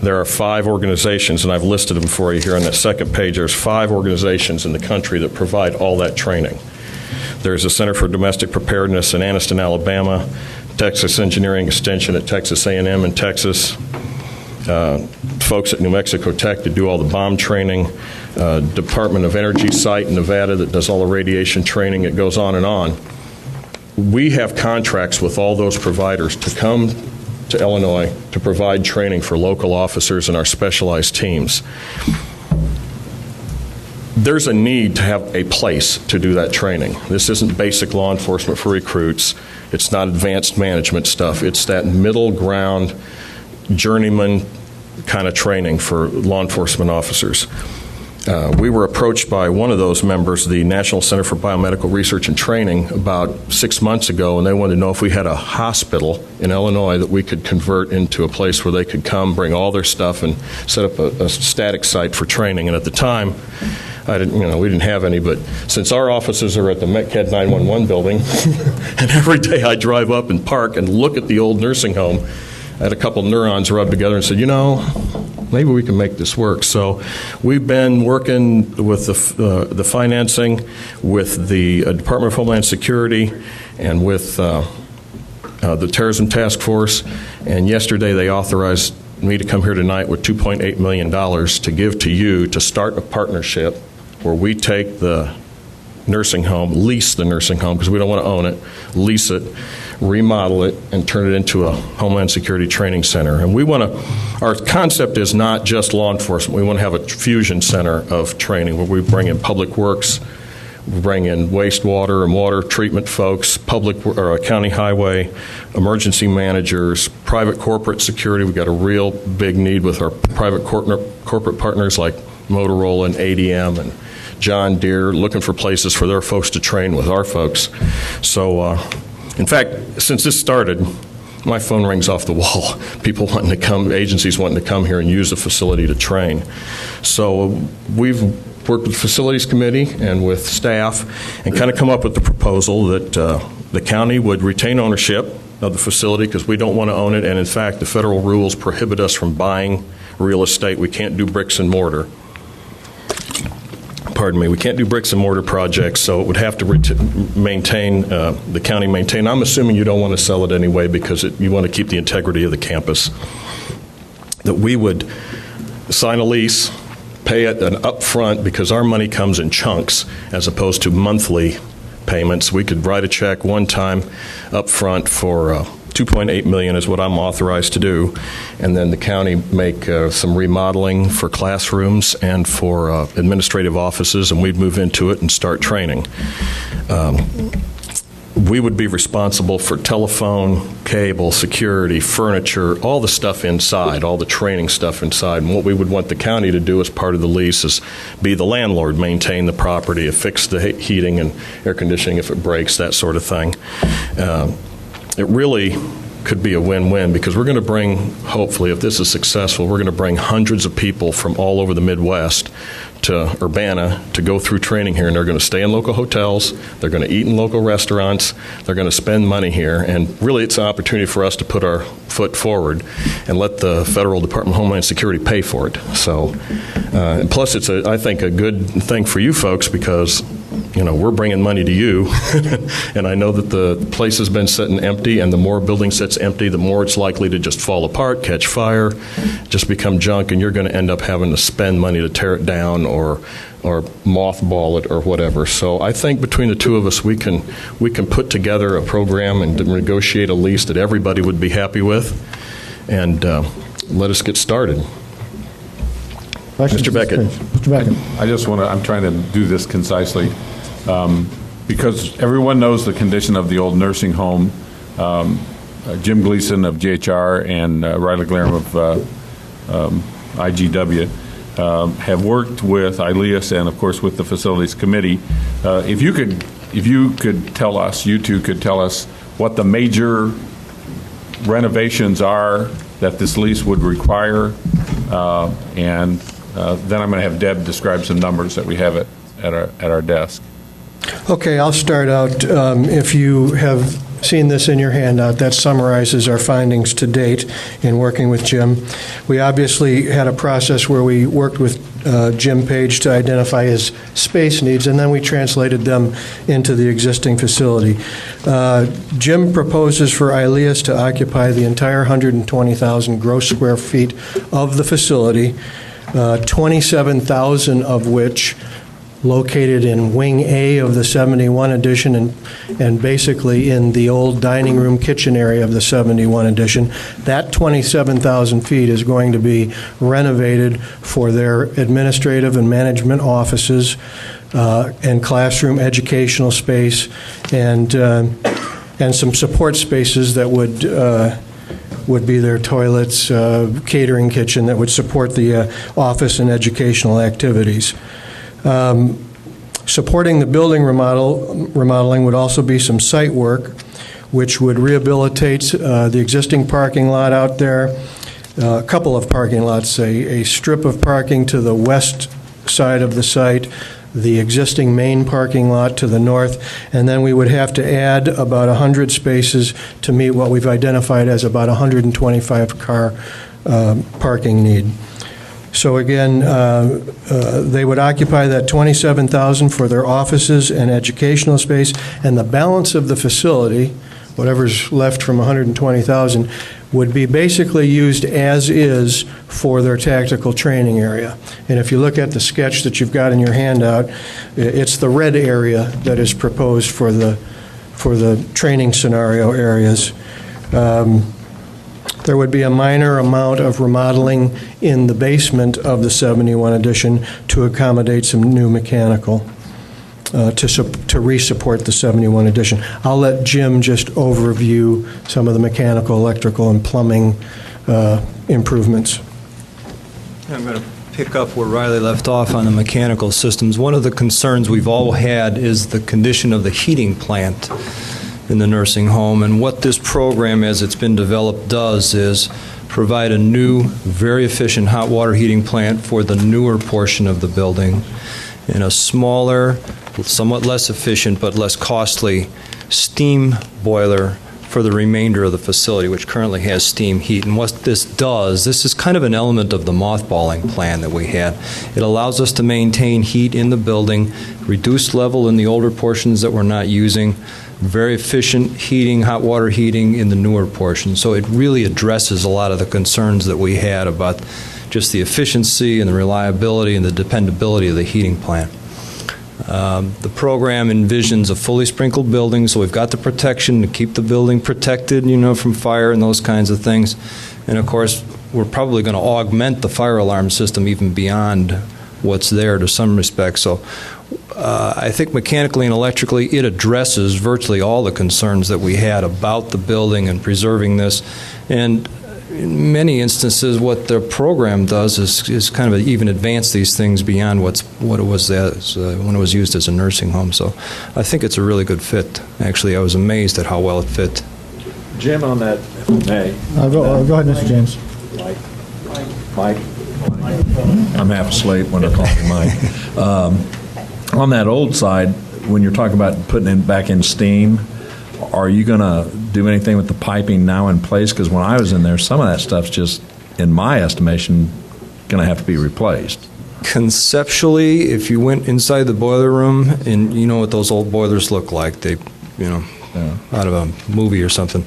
There are 5 organizations, and I've listed them for you here on that second page. There's 5 organizations in the country that provide all that training. There's the Center for Domestic Preparedness in Anniston, Alabama, Texas Engineering Extension at Texas A&M in Texas, folks at New Mexico Tech that do all the bomb training, Department of Energy site in Nevada that does all the radiation training. It goes on and on. We have contracts with all those providers to come to Illinois to provide training for local officers and our specialized teams. There's a need to have a place to do that training. This isn't basic law enforcement for recruits. It's not advanced management stuff. It's that middle ground, journeyman kind of training for law enforcement officers. We were approached by one of those members, the National Center for Biomedical Research and Training, about 6 months ago, and they wanted to know if we had a hospital in Illinois that we could convert into a place where they could come, bring all their stuff, and set up a static site for training. And at the time, we didn't have any, but since our offices are at the METCAD 911 building, and every day I drive up and park and look at the old nursing home, I had a couple neurons rubbed together and said, maybe we can make this work. So we've been working with the financing, with the Department of Homeland Security, and with the Terrorism Task Force. And yesterday they authorized me to come here tonight with $2.8 million to give to you to start a partnership where we take the nursing home, lease the nursing home, because we don't want to own it, lease it, remodel it, and turn it into a Homeland Security training center. And our concept is not just law enforcement. We want to have a fusion center of training where we bring in public works, we bring in wastewater and water treatment folks, county highway, emergency managers, private corporate security. We've got a real big need with our private corporate partners like Motorola and ADM and John Deere, looking for places for their folks to train with our folks. So In fact, since this started, my phone rings off the wall. People wanting to come, agencies wanting to come here and use the facility to train. So we've worked with the Facilities Committee and with staff and kind of come up with the proposal that the county would retain ownership of the facility because we don't want to own it, and in fact, the federal rules prohibit us from buying real estate. We can't do bricks and mortar. Pardon me, we can't do bricks and mortar projects, so it would have to maintain, the county maintain. I'm assuming you don't want to sell it anyway because you want to keep the integrity of the campus. That we would sign a lease, pay it an upfront because our money comes in chunks as opposed to monthly payments. We could write a check one time upfront for $2.8 million is what I'm authorized to do, and then the county make some remodeling for classrooms and for administrative offices, and we'd move into it and start training. We would be responsible for telephone, cable, security, furniture, all the stuff inside, all the training stuff inside. And what we would want the county to do as part of the lease is be the landlord, maintain the property, fix the heating and air conditioning if it breaks, that sort of thing. It really could be a win-win because we're going to bring, hopefully, if this is successful, we're going to bring hundreds of people from all over the Midwest to Urbana to go through training here, and they're going to stay in local hotels, they're going to eat in local restaurants, they're going to spend money here, and really it's an opportunity for us to put our foot forward and let the Federal Department of Homeland Security pay for it. So, and plus it's, I think, a good thing for you folks because we're bringing money to you, and I know that the place has been sitting empty, and the more building sits empty, the more it's likely to just fall apart, catch fire, just become junk, and you're going to end up having to spend money to tear it down or mothball it or whatever. So I think between the two of us, we can put together a program and negotiate a lease that everybody would be happy with, and let us get started. Mr. Beckett. Mr. Beckett. I'm trying to do this concisely. Because everyone knows the condition of the old nursing home. Jim Gleason of GHR and Riley Glarham of IGW have worked with ILEAS and, of course, with the Facilities Committee. If you could tell us, you two could tell us what the major renovations are that this lease would require, and then I'm going to have Deb describe some numbers that we have at our desk. Okay, I'll start out. If you have seen this in your handout, that summarizes our findings to date in working with Jim. We obviously had a process where we worked with Jim Page to identify his space needs, and then we translated them into the existing facility. Jim proposes for ILEAS to occupy the entire 120,000 gross square feet of the facility, 27,000 of which located in Wing A of the 71 edition and basically in the old dining room kitchen area of the 71 edition. That 27,000 feet is going to be renovated for their administrative and management offices and classroom educational space and some support spaces that would be their toilets, catering kitchen that would support the office and educational activities. Supporting the building remodeling would also be some site work, which would rehabilitate the existing parking lot out there, a couple of parking lots, a strip of parking to the west side of the site, the existing main parking lot to the north, and then we would have to add about 100 spaces to meet what we've identified as about 125 car parking need. So again, they would occupy that 27,000 for their offices and educational space, and the balance of the facility, whatever's left from 120,000, would be basically used as is for their tactical training area. And if you look at the sketch that you've got in your handout, it's the red area that is proposed for the training scenario areas. There would be a minor amount of remodeling in the basement of the 71 edition to accommodate some new mechanical to re-support the 71 edition. I'll let Jim just overview some of the mechanical, electrical, and plumbing improvements. I'm going to pick up where Riley left off on the mechanical systems. One of the concerns we've all had is the condition of the heating plant. in the nursing home. And what this program, as it's been developed, does is provide a new, very efficient hot water heating plant for the newer portion of the building, and a smaller, somewhat less efficient but less costly steam boiler for the remainder of the facility, which currently has steam heat. And what this does, this is kind of an element of the mothballing plan that we had. It allows us to maintain heat in the building, reduced level in the older portions that we're not using, very efficient heating, hot water heating in the newer portions. So it really addresses a lot of the concerns that we had about just the efficiency and the reliability and the dependability of the heating plant. The program envisions a fully sprinkled building, so we've got the protection to keep the building protected, from fire and those kinds of things. And of course, we're probably going to augment the fire alarm system even beyond what's there to some respect. So I think mechanically and electrically, it addresses virtually all the concerns that we had about the building and preserving this. And in many instances, what the program does is kind of even advance these things beyond what it was when it was used as a nursing home. So I think it's a really good fit. Actually, I was amazed at how well it fit. Jim, on that, if I may. Go ahead, Mr. James. Mike. I'm half asleep when they're calling me Mike. On that old side, when you're talking about putting it back in steam, are you going to do anything with the piping now in place? Because when I was in there, some of that stuff's just, in my estimation, going to have to be replaced. Conceptually, if you went inside the boiler room, and you know what those old boilers look like, they, out of a movie or something,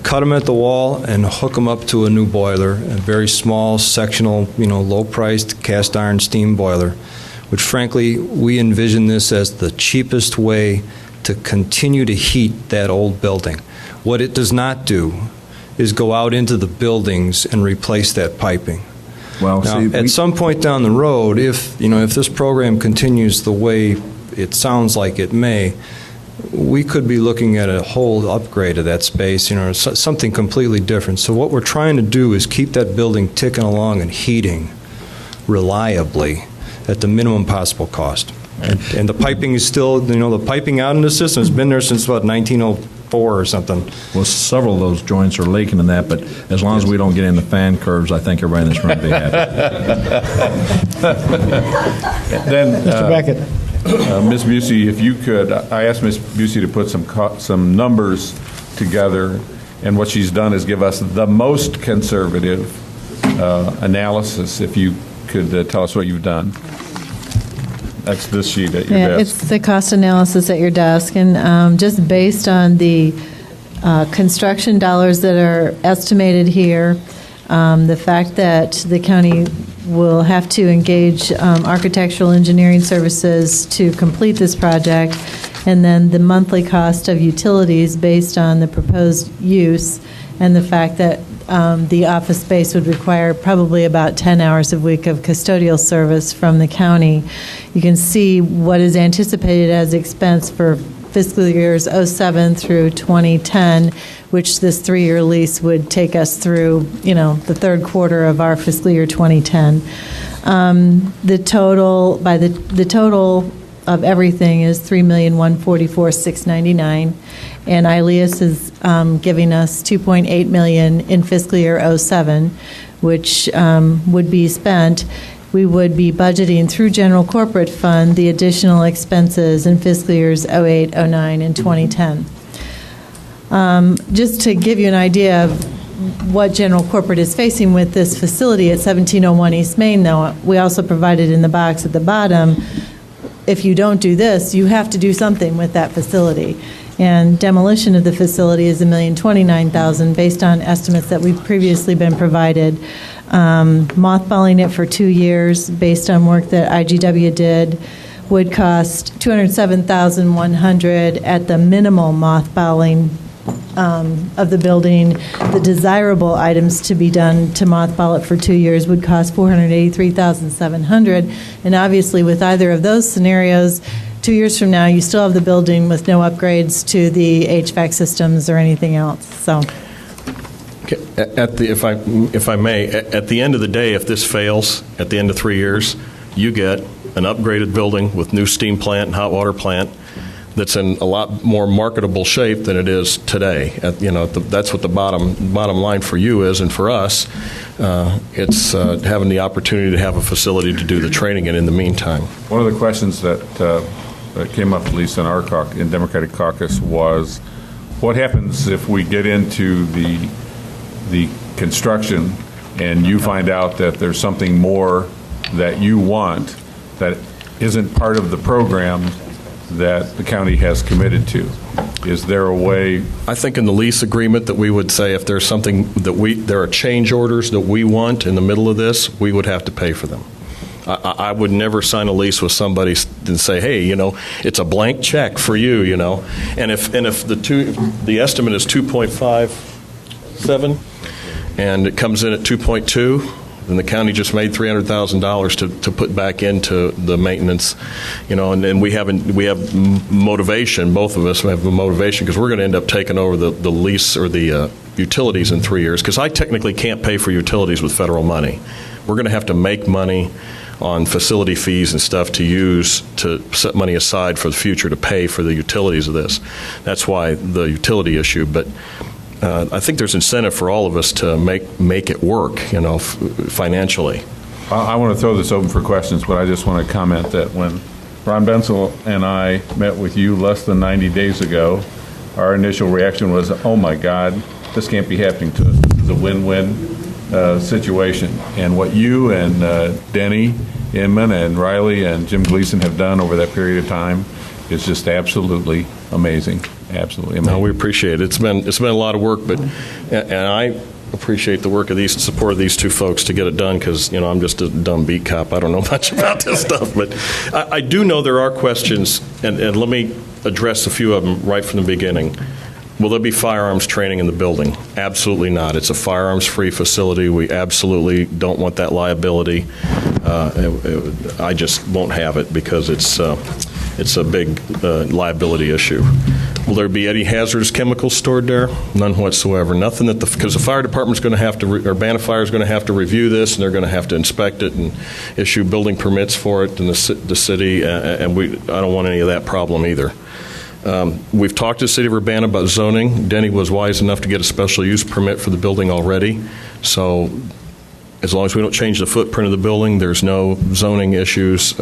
cut them at the wall and hook them up to a new boiler, a very small, sectional, low-priced cast iron steam boiler, which frankly, we envision this as the cheapest way to continue to heat that old building. What it does not do is go out into the buildings and replace that piping. Well, now, at some point down the road, if this program continues the way it sounds like it may, we could be looking at a whole upgrade of that space, something completely different. So what we're trying to do is keep that building ticking along and heating reliably at the minimum possible cost. And the piping is still, the piping out in the system has been there since about 1904 or something. Well, several of those joints are leaking in that, but as long as we don't get in the fan curves, I think everybody in this room will be happy. Then, Mr. Beckett. Ms. Busey, if you could, I asked Ms. Busey to put some numbers together, and what she's done is give us the most conservative analysis. If you could tell us what you've done. That's this sheet at your desk. It's the cost analysis at your desk, and just based on the construction dollars that are estimated here, the fact that the county will have to engage architectural engineering services to complete this project, and then the monthly cost of utilities based on the proposed use, and the fact that the office space would require probably about 10 hours a week of custodial service from the county. You can see what is anticipated as expense for fiscal years 07 through 2010, which this 3-year lease would take us through, the third quarter of our fiscal year 2010. The total of everything is $3,144,699, and ILEAS is giving us $2.8 million in fiscal year 07, which would be spent. We would be budgeting through general corporate fund the additional expenses in fiscal years 08, 09, and 2010. Just to give you an idea of what general corporate is facing with this facility at 1701 East Main, though, we also provided in the box at the bottom, if you don't do this, you have to do something with that facility. And demolition of the facility is $1,029,000 based on estimates that we've previously been provided. Mothballing it for 2 years based on work that IGW did would cost $207,100 at the minimal mothballing of the building. The desirable items to be done to mothball it for 2 years would cost $483,700. And obviously, with either of those scenarios, 2 years from now, you still have the building with no upgrades to the HVAC systems or anything else. So, if I may, at the end of the day, if this fails at the end of 3 years, you get an upgraded building with new steam plant and hot water plant that's in a lot more marketable shape than it is today. That's what the bottom line for you is, and for us, it's having the opportunity to have a facility to do the training in the meantime. One of the questions that came up, at least in our in Democratic caucus, was what happens if we get into the construction and you find out that there's something more that you want that isn't part of the program that the county has committed to? Is there a way? I think in the lease agreement that we would say if there's something that there are change orders that we want in the middle of this, we would have to pay for them. I would never sign a lease with somebody and say, hey, it's a blank check for you, And if the estimate is 2.57 and it comes in at 2.2, then the county just made $300,000 to put back into the maintenance, and then we have motivation. Both of us have a motivation because we're going to end up taking over the lease or the utilities in 3 years, because I technically can't pay for utilities with federal money. We're going to have to make money on facility fees and stuff to use to set money aside for the future to pay for the utilities of this. That's why the utility issue. But I think there's incentive for all of us to make it work, financially. I want to throw this open for questions, but I just want to comment that when Ron Bensel and I met with you less than 90 days ago, our initial reaction was, oh my God, this can't be happening to us. This is a win-win situation. And what you and Denny Inman and Riley and Jim Gleason have done over that period of time is just absolutely amazing. Absolutely amazing. No, we appreciate it. It's been a lot of work, and I appreciate the work of these, support of these two folks to get it done, because I'm just a dumb beat cop. I don't know much about this stuff, but I do know there are questions, and let me address a few of them right from the beginning. Will there be firearms training in the building? Absolutely not. It's a firearms-free facility. We absolutely don't want that liability. I just won't have it because it's a big liability issue. Will there be any hazardous chemicals stored there? None whatsoever. Nothing because the fire department's going to have to, or Band of Fire is going to have to review this, and they're going to have to inspect it and issue building permits for it in the city, and I don't want any of that problem either. We've talked to the City of Urbana about zoning. Denny was wise enough to get a special use permit for the building already. So as long as we don't change the footprint of the building, there's no zoning issues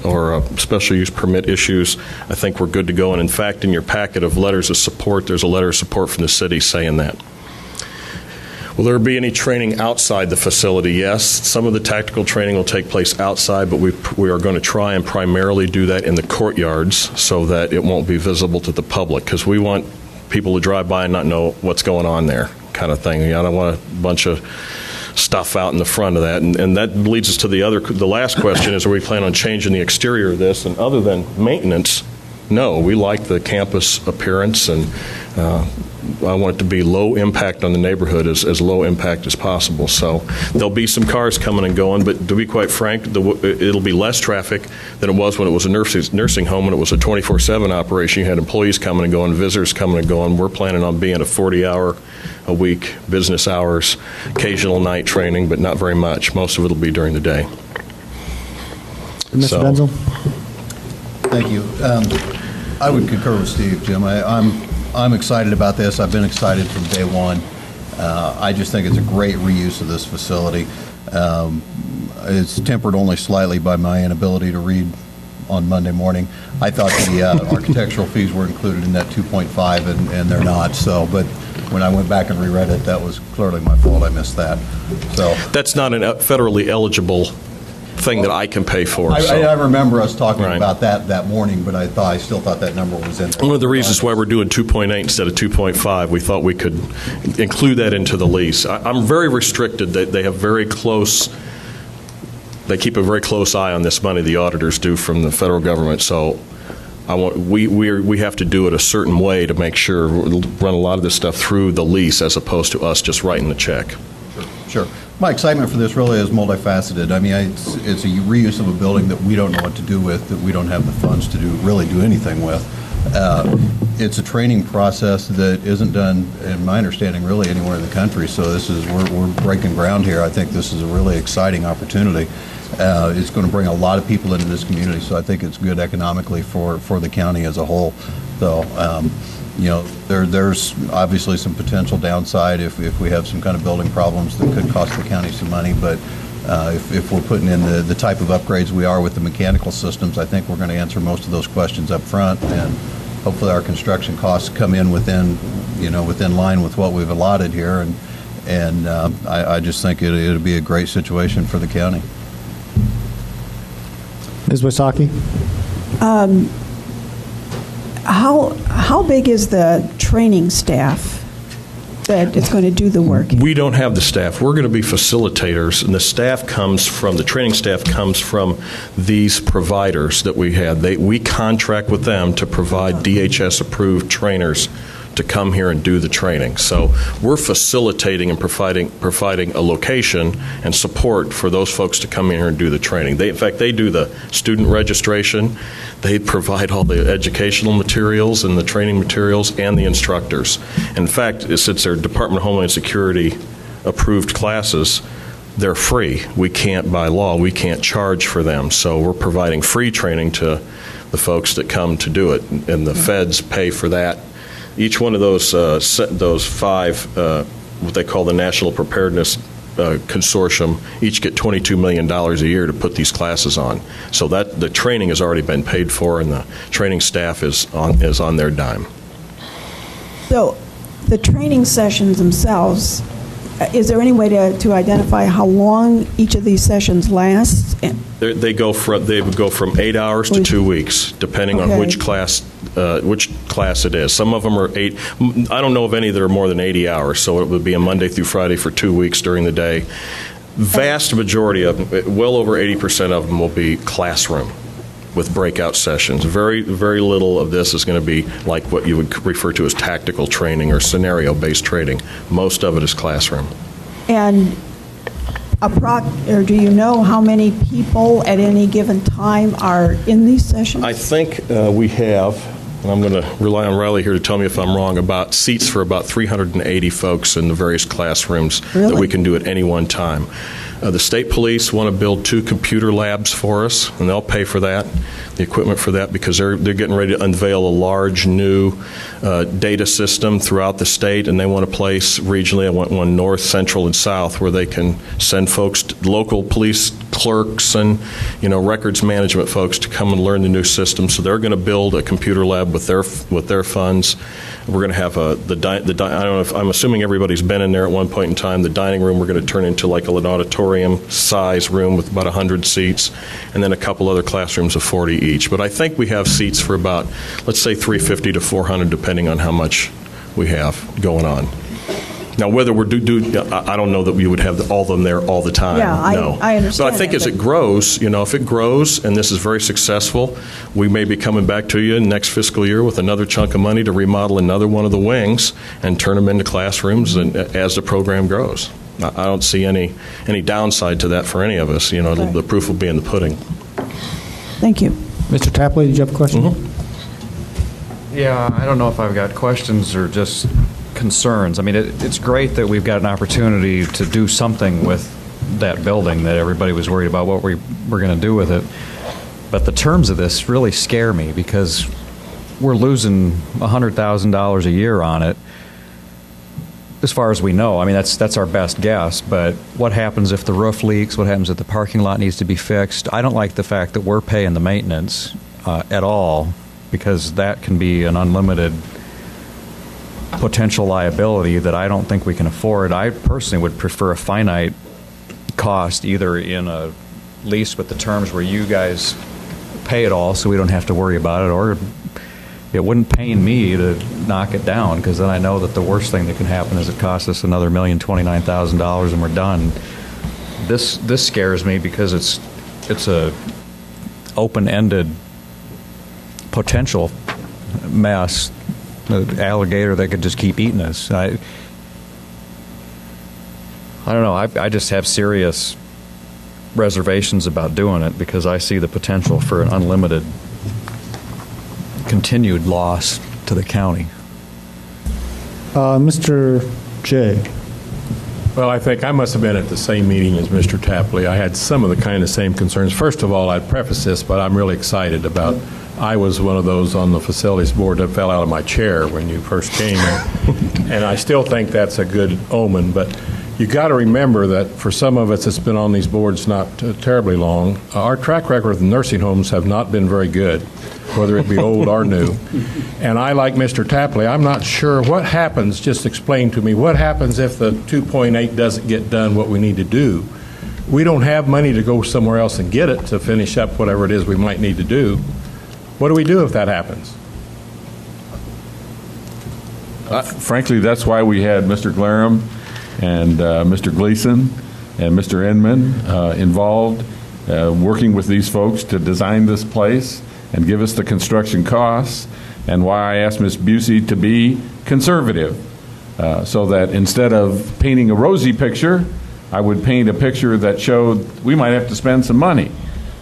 or special use permit issues. I think we're good to go. And in fact, in your packet of letters of support, there's a letter of support from the city saying that. Will there be any training outside the facility? Yes. Some of the tactical training will take place outside, but we are going to try and primarily do that in the courtyards so that it won't be visible to the public, because we want people to drive by and not know what's going on there, kind of thing. I don't want a bunch of stuff out in the front of that. And that leads us to the last question is, are we planning on changing the exterior of this? And other than maintenance, no, we like the campus appearance, and I want it to be low impact on the neighborhood, as low impact as possible. So there'll be some cars coming and going, but to be quite frank, it'll be less traffic than it was when it was a nursing home and it was a 24/7 operation. You had employees coming and going, visitors coming and going. We're planning on being a 40-hour-a-week business hours, occasional night training, but not very much. Most of it will be during the day. Mr. Benzel? Thank you. I would concur with Steve, Jim. I'm excited about this. I've been excited from day one. I just think it's a great reuse of this facility. It's tempered only slightly by my inability to read on Monday morning. I thought the architectural fees were included in that 2.5, and they're not. So, but when I went back and reread it, that was clearly my fault. I missed that. So that's not a federally eligible thing that I can pay for. I remember us talking about that morning, but I still thought that number was in there. One of the reasons why we're doing 2.8 instead of 2.5, we thought we could include that into the lease. I'm very restricted. They have they keep a very close eye on this money, the auditors do, from the federal government. So we have to do it a certain way to make sure we'll run a lot of this stuff through the lease as opposed to us just writing the check. Sure. My excitement for this really is multifaceted. I mean, it's a reuse of a building that we don't know what to do with, that we don't have the funds to really do anything with. It's a training process that isn't done, in my understanding, really anywhere in the country. So we're breaking ground here. I think this is a really exciting opportunity. It's going to bring a lot of people into this community, so I think it's good economically for the county as a whole. So, there's obviously some potential downside if we have some kind of building problems that could cost the county some money, but if we're putting in the type of upgrades we are with the mechanical systems, I think we're going to answer most of those questions up front, and hopefully our construction costs come in within line with what we've allotted here, and I just think it'll be a great situation for the county. Ms. Wysocki? How big is the training staff that is going to do the work? We don't have the staff. We're going to be facilitators, and the training staff comes from these providers that we have. We contract with them to provide DHS-approved trainers to come here and do the training. So we're facilitating and providing a location and support for those folks to come in here and do the training. In fact, they do the student registration. They provide all the educational materials and the training materials and the instructors. In fact, since they're Department of Homeland Security approved classes, they're free. We can't, by law, we can't charge for them. So we're providing free training to the folks that come to do it, and the feds pay for that. Each one of those five, what they call the National Preparedness Consortium, each get $22 million a year to put these classes on. So that the training has already been paid for, and the training staff is on their dime. So the training sessions themselves, is there any way to identify how long each of these sessions lasts? They would go from 8 hours to 2 weeks, depending on which class it is. Some of them are 8. I don't know of any that are more than 80 hours, so it would be a Monday through Friday for 2 weeks during the day. Vast majority of them, well over 80% of them, will be classroom with breakout sessions. Very, very little of this is going to be like what you would refer to as tactical training or scenario-based training. Most of it is classroom. And do you know how many people at any given time are in these sessions? I think we have, and I'm going to rely on Riley here to tell me if I'm wrong, about seats for about 380 folks in the various classrooms that we can do at any one time. The state police want to build 2 computer labs for us, and they'll pay for that, the equipment for that, because they're getting ready to unveil a large new data system throughout the state, and they want a place regionally. I want one north, central, and south where they can send folks, local police clerks and records management folks, to come and learn the new system. So they're going to build a computer lab with their funds. We're going to have I don't know if, I'm assuming everybody's been in there at one point in time. The dining room we're going to turn into like an auditorium size room with about 100 seats, and then a couple other classrooms of 40 each. But I think we have seats for about, let's say, 350 to 400, depending on how much we have going on. Now, whether we're I don't know that we would have all of them there all the time. Yeah, no. I understand. But I think as it grows, if it grows and this is very successful, we may be coming back to you next fiscal year with another chunk of money to remodel another one of the wings and turn them into classrooms, and as the program grows. I don't see any downside to that for any of us. The proof will be in the pudding. Thank you. Mr. Tapley, did you have a question? Yeah, I don't know if I've got questions or just concerns. I mean, it's great that we've got an opportunity to do something with that building that everybody was worried about what we're going to do with it. But the terms of this really scare me, because we're losing $100,000 a year on it, as far as we know. I mean, that's our best guess. But what happens if the roof leaks? What happens if the parking lot needs to be fixed? I don't like the fact that we're paying the maintenance at all, because that can be an unlimited potential liability that I don't think we can afford. I personally would prefer a finite cost, either in a lease with the terms where you guys pay it all so we don't have to worry about it, or it wouldn't pain me to knock it down, because then I know that the worst thing that can happen is it costs us another $1,029,000 and we're done. This scares me, because it's a open-ended potential mess, an alligator that could just keep eating us. I don't know. I just have serious reservations about doing it, because I see the potential for an unlimited continued loss to the county. Mr. J. Well, I think I must have been at the same meeting as Mr. Tapley. I had some of the kind of same concerns. First of all, I'd preface this, but I'm really excited about, I was one of those on the facilities board that fell out of my chair when you first came, and I still think that's a good omen, but you got to remember that for some of us that's been on these boards not terribly long, our track record of nursing homes have not been very good, whether it be old or new. And I, like Mr. Tapley, I'm not sure what happens, just explain to me, what happens if the 2.8 doesn't get done what we need to do? We don't have money to go somewhere else and get it to finish up whatever it is we might need to do. What do we do if that happens? Frankly, that's why we had Mr. Glarum and Mr. Gleason and Mr. Inman involved, working with these folks to design this place and give us the construction costs, and why I asked Ms. Busey to be conservative, so that instead of painting a rosy picture, I would paint a picture that showed we might have to spend some money.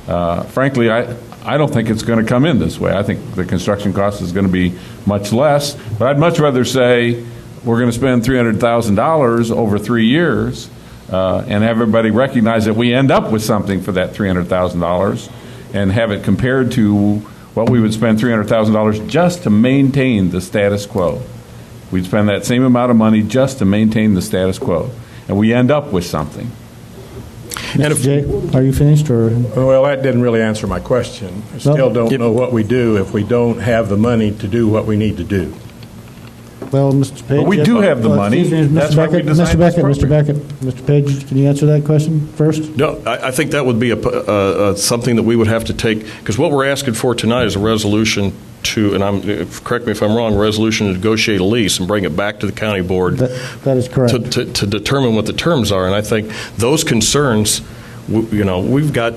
Frankly, I don't think it's going to come in this way. I think the construction cost is going to be much less, but I'd much rather say we're going to spend $300,000 over 3 years and have everybody recognize that we end up with something for that $300,000 and have it compared to what we would spend $300,000 just to maintain the status quo. We'd spend that same amount of money just to maintain the status quo, and we end up with something. Mr. Jay, are you finished? Or? Well, that didn't really answer my question. I still don't know what we do if we don't have the money to do what we need to do. Well, Mr. Page. But we do have the money. That's why we designed this program. Mr. Page, can you answer that question first? No, I think that would be something that we would have to take, because what we're asking for tonight is a resolution to, and correct me if I'm wrong, a resolution to negotiate a lease and bring it back to the county board. That is correct. To determine what the terms are, and I think those concerns, we've got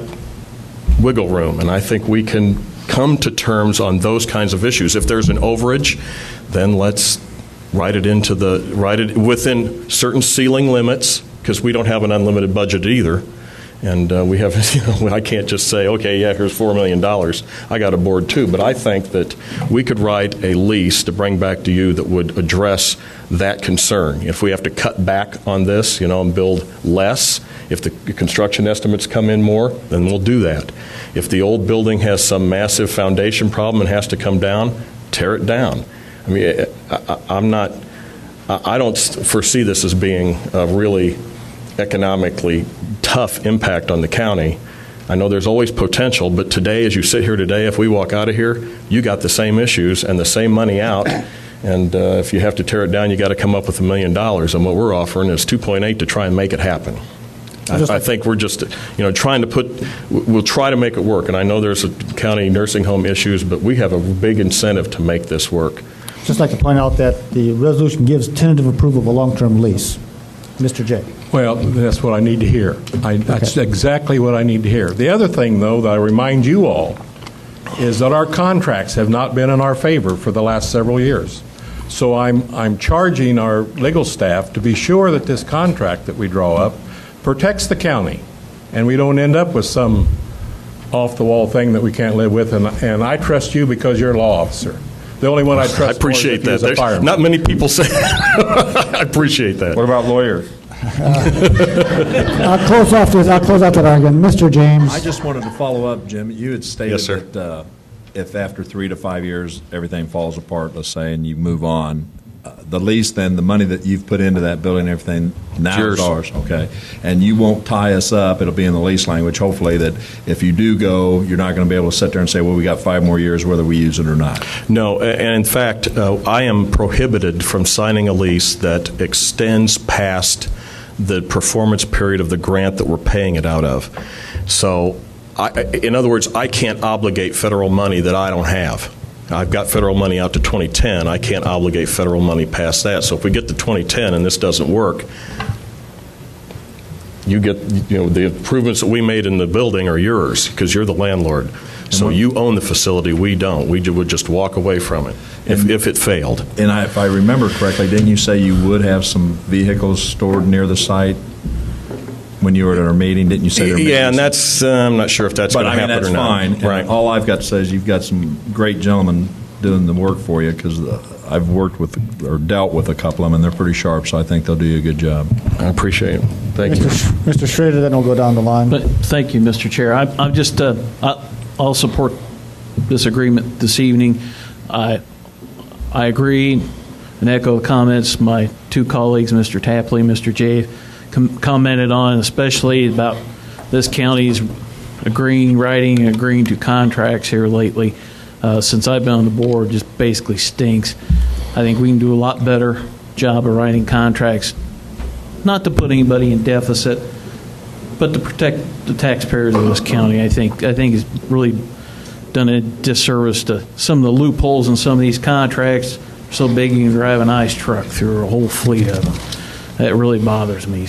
wiggle room, and I think we can come to terms on those kinds of issues. If there's an overage, then let's write it within certain ceiling limits, because we don't have an unlimited budget either. And we have, I can't just say, okay, yeah, here's $4 million. I got a board too. But I think that we could write a lease to bring back to you that would address that concern. If we have to cut back on this, and build less, if the construction estimates come in more, then we'll do that. If the old building has some massive foundation problem and has to come down, tear it down. I mean, I don't foresee this as being a really economically tough impact on the county. I know there's always potential, but today, as you sit here today, if we walk out of here, you got the same issues and the same money out. And if you have to tear it down, you got to come up with $1 million. And what we're offering is 2.8 to try and make it happen. I think we're just, trying to we'll try to make it work. And I know there's a county nursing home issues, but we have a big incentive to make this work. Just like to point out that the resolution gives tentative approval of a long-term lease. Mr. Jay. Well, that's what I need to hear. That's exactly what I need to hear. The other thing, though, that I remind you all is that our contracts have not been in our favor for the last several years. So I'm charging our legal staff to be sure that this contract that we draw up protects the county, and we don't end up with some off-the-wall thing that we can't live with. And I trust you because you're a law officer. The only one I trust. I appreciate that. There's not many people say that. I appreciate that. What about lawyers? I'll close off that argument. Mr. James. I just wanted to follow up, Jim. You had stated Yes, sir. that if after 3 to 5 years everything falls apart, let's say, and you move on, the lease, then the money that you've put into that building and everything now is ours. Okay. And you won't tie us up. It'll be in the lease language, hopefully, that if you do go, you're not going to be able to sit there and say, well, we got 5 more years whether we use it or not. No, and in fact, I am prohibited from signing a lease that extends past the performance period of the grant that we're paying it out of. So, in other words, I can't obligate federal money that I don't have. I've got federal money out to 2010. I can't obligate federal money past that. So if we get to 2010 and this doesn't work, you get, the improvements that we made in the building are yours because you're the landlord. So you own the facility, we don't. We would just walk away from it if it failed. And if I remember correctly, didn't you say you would have some vehicles stored near the site when you were at our meeting? Didn't you say there? Yeah, and that's I'm not sure if that's going to happen or not. That's fine. Right. And all I've got to say is you've got some great gentlemen doing the work for you, because I've worked with or dealt with a couple of them, and they're pretty sharp, so I think they'll do you a good job. I appreciate it. Thank you. Mr. Schrader, then we'll go down the line. But thank you, Mr. Chair. I'm just, I'll support this agreement this evening. I agree and echo the comments my two colleagues, Mr. Tapley and Mr. Jay, commented on, especially about this county's writing and agreeing to contracts here lately. Since I've been on the board, just basically stinks. I think we can do a lot better job of writing contracts, not to put anybody in deficit, but to protect the taxpayers of this county. I think it's really done a disservice to some of the loopholes in some of these contracts. So big you can drive an ice truck through a whole fleet of them. That really bothers me.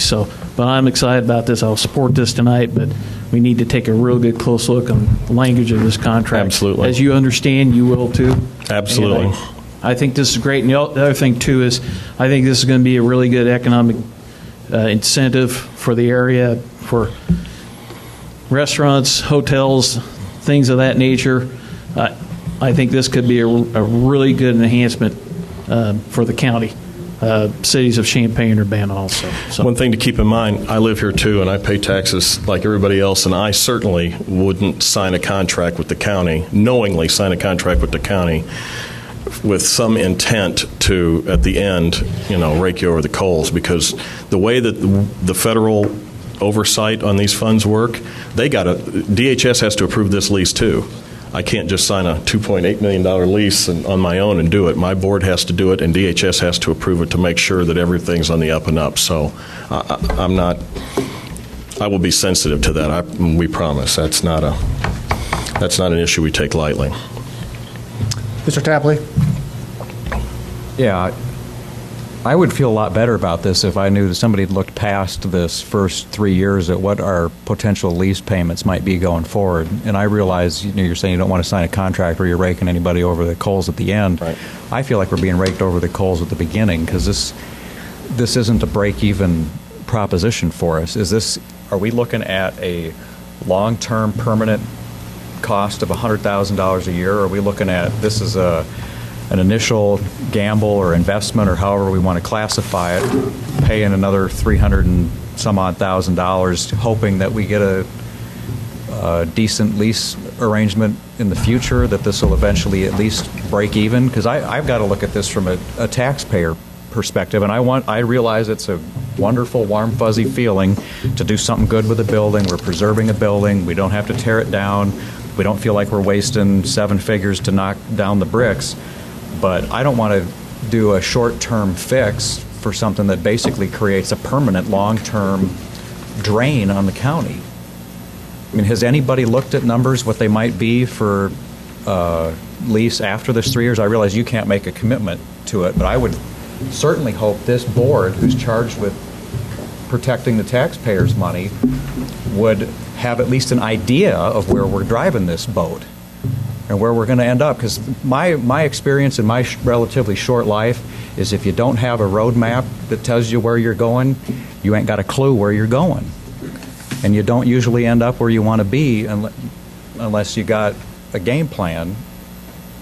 But I'm excited about this. I'll support this tonight, but we need to take a real good close look on the language of this contract. Absolutely. As you understand, you will too. Absolutely. And I think this is great. And the other thing too is I think this is going to be a really good economic incentive for the area, for restaurants, hotels, things of that nature. I think this could be a really good enhancement for the county. Cities of Champaign or Bann also. So. One thing to keep in mind, I live here too, and I pay taxes like everybody else, and I certainly wouldn't sign a contract with the county, knowingly sign a contract with the county with some intent to, at the end, rake you over the coals, because the way that the federal oversight on these funds work, DHS has to approve this lease too. I can't just sign a $2.8 million lease on my own and do it. My board has to do it, and DHS has to approve it to make sure that everything's on the up and up. So I will be sensitive to that. We promise. That's not an issue we take lightly. Mr. Tapley? Yeah, I would feel a lot better about this if I knew that somebody had looked past this first 3 years at what our potential lease payments might be going forward. And I realize you're saying you don't want to sign a contract where you're raking anybody over the coals at the end. Right. I feel like we're being raked over the coals at the beginning because this isn't a break-even proposition for us. Are we looking at a long-term permanent cost of $100,000 a year? Or are we looking at this is an initial gamble or investment, or however we want to classify it, paying another $300,000 and some odd $1,000, hoping that we get a decent lease arrangement in the future, that this will eventually at least break even? Because I've got to look at this from a taxpayer perspective, and I realize it's a wonderful, warm, fuzzy feeling to do something good with a building. We're preserving a building. We don't have to tear it down. We don't feel like we're wasting 7 figures to knock down the bricks. But I don't want to do a short-term fix for something that basically creates a permanent, long-term drain on the county. I mean, has anybody looked at numbers, what they might be for lease after this 3 years? I realize you can't make a commitment to it, but I would certainly hope this board, who's charged with protecting the taxpayers' money, would have at least an idea of where we're driving this boat and where we're going to end up. Because my experience in my relatively short life is if you don't have a roadmap that tells you where you're going, you ain't got a clue where you're going. And you don't usually end up where you want to be unless you got a game plan.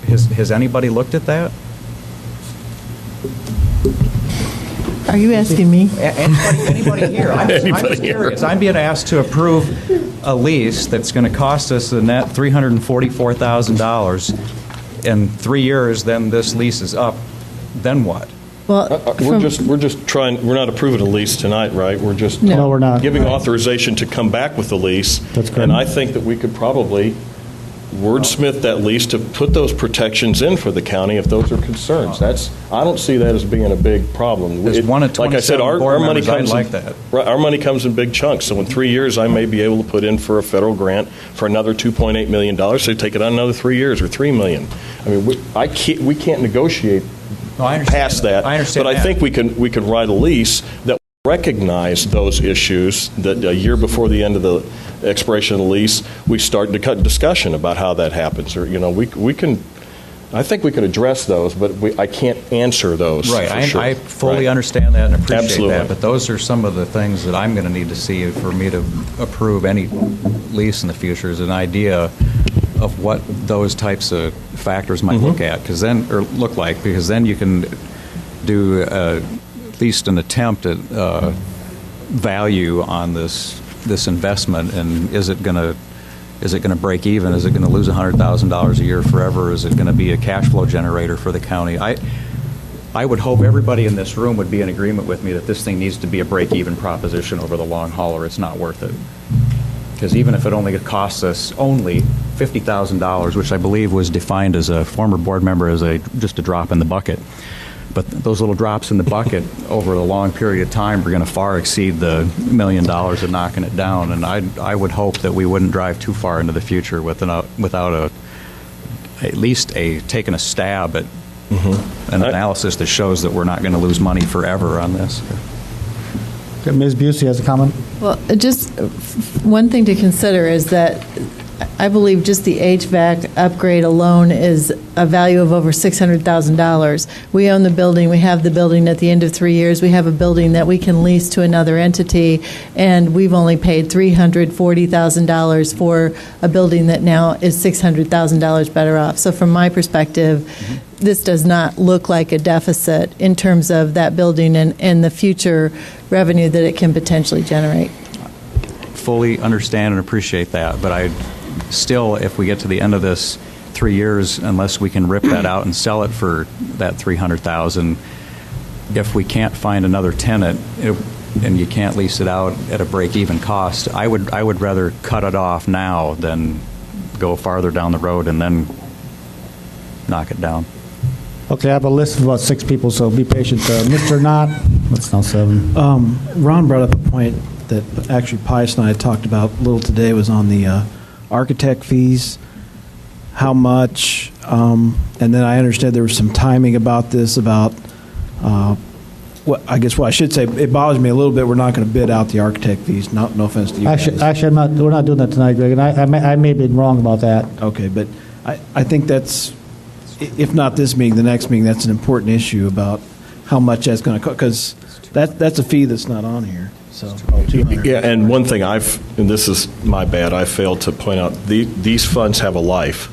Has anybody looked at that? Are you asking me? Anybody here? I'm just curious. I'm being asked to approve a lease that's going to cost us a net $344,000 in 3 years. Then this lease is up. Then what? Well, we're just trying. We're not approving a lease tonight, right? We're just No, we're not. giving authorization to come back with the lease. That's correct. And I think that we could probably wordsmith that lease to put those protections in for the county if those are concerns. I don't see that as being a big problem. There's one at 27 like I said, our money comes like that. Right, our money comes in big chunks. So in 3 years, I may be able to put in for a federal grant for another $2.8 million. So take it on another 3 years or $3 million. I mean, we can't negotiate past that. I understand but I think we can write a lease that recognize those issues, that a year before the end of the expiration of the lease, we start to cut discussion about how that happens. Or, we can, I think we can address those, but I can't answer those. Right. I fully understand that and appreciate that. But those are some of the things that I'm going to need to see for me to approve any lease in the future, is an idea of what those types of factors might look at, look like, because then you can do at least an attempt at value on this investment, and is it going to break even? Is it going to lose $100,000 a year forever? Is it going to be a cash flow generator for the county? I would hope everybody in this room would be in agreement with me that this thing needs to be a break-even proposition over the long haul, or it's not worth it. Because even if it only costs us only $50,000, which I believe was defined as a former board member as just a drop in the bucket, but those little drops in the bucket over a long period of time are going to far exceed the $1 million of knocking it down. And I would hope that we wouldn't drive too far into the future without at least taking a stab at an analysis that shows that we're not going to lose money forever on this. Okay, Ms. Busey has a comment. Well, just one thing to consider is that I believe just the HVAC upgrade alone is a value of over $600,000. We own the building. We have the building. At the end of 3 years, we have a building that we can lease to another entity, and we've only paid $340,000 for a building that now is $600,000 better off. So from my perspective, this does not look like a deficit in terms of that building and the future revenue that it can potentially generate. Fully understand and appreciate that, but still, if we get to the end of this 3 years, unless we can rip that out and sell it for that $300,000, if we can't find another tenant and you can't lease it out at a break-even cost, I would rather cut it off now than go farther down the road and then knock it down. Okay, I have a list of about 6 people, so be patient. Mr. Knott, that's now 7. Ron brought up a point that actually Pius and I had talked about a little today, was on the architect fees, how much, and then I understood there was some timing about this, about what I should say, it bothers me a little bit, we're not going to bid out the architect fees, no offense to you guys. Actually, we're not doing that tonight, Greg, and I may have been wrong about that. Okay, but I think that's, if not this meeting, the next meeting, that's an important issue about how much that's going to cost, because that's a fee that's not on here. So, yeah, and one thing and this is my bad, I failed to point out, these funds have a life,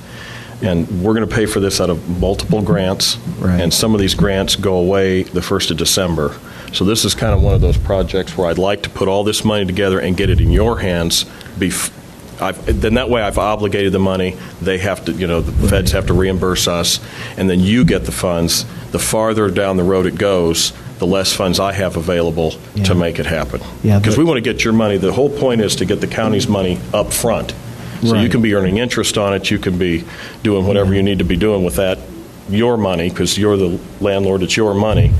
and we're going to pay for this out of multiple grants, and some of these grants go away the 1st of December. So this is kind of one of those projects where I'd like to put all this money together and get it in your hands. Then that way I've obligated the money. They have to, the feds have to reimburse us, and then you get the funds. The farther down the road it goes, the less funds I have available to make it happen. Because we want to get your money. The whole point is to get the county's money up front. So you can be earning interest on it. You can be doing whatever you need to be doing with that, your money, because you're the landlord. It's your money.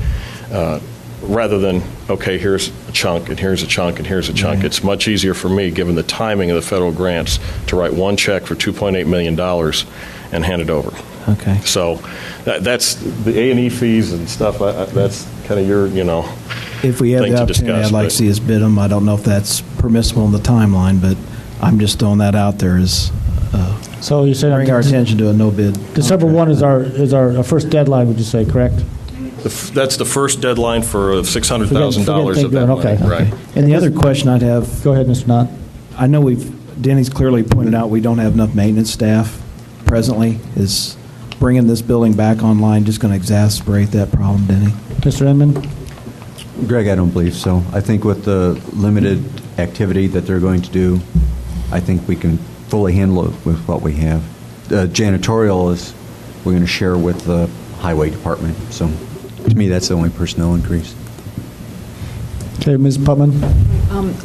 Rather than, okay, here's a chunk, and here's a chunk, and here's a chunk. It's much easier for me, given the timing of the federal grants, to write one check for $2.8 million and hand it over. Okay. So that's the A&E fees and stuff. That's kind of your, if we have thing the to opportunity, discuss. I'd like to see us bid them. I don't know if that's permissible in the timeline, but I'm just throwing that out there as so you said bring our attention to a no bid. December 1 is our first deadline, would you say, correct? That's the first deadline for $600,000 of that money. Okay. Right. And the other question I'd have... Go ahead, Mr. Knott. I know Denny's clearly pointed out we don't have enough maintenance staff presently. Is bringing this building back online just going to exacerbate that problem, Denny? Mr. Inman? Greg, I don't believe so. I think with the limited activity that they're going to do, I think we can fully handle it with what we have. Janitorial is we're going to share with the highway department. So to me, that's the only personnel increase. Okay, Ms. Putman.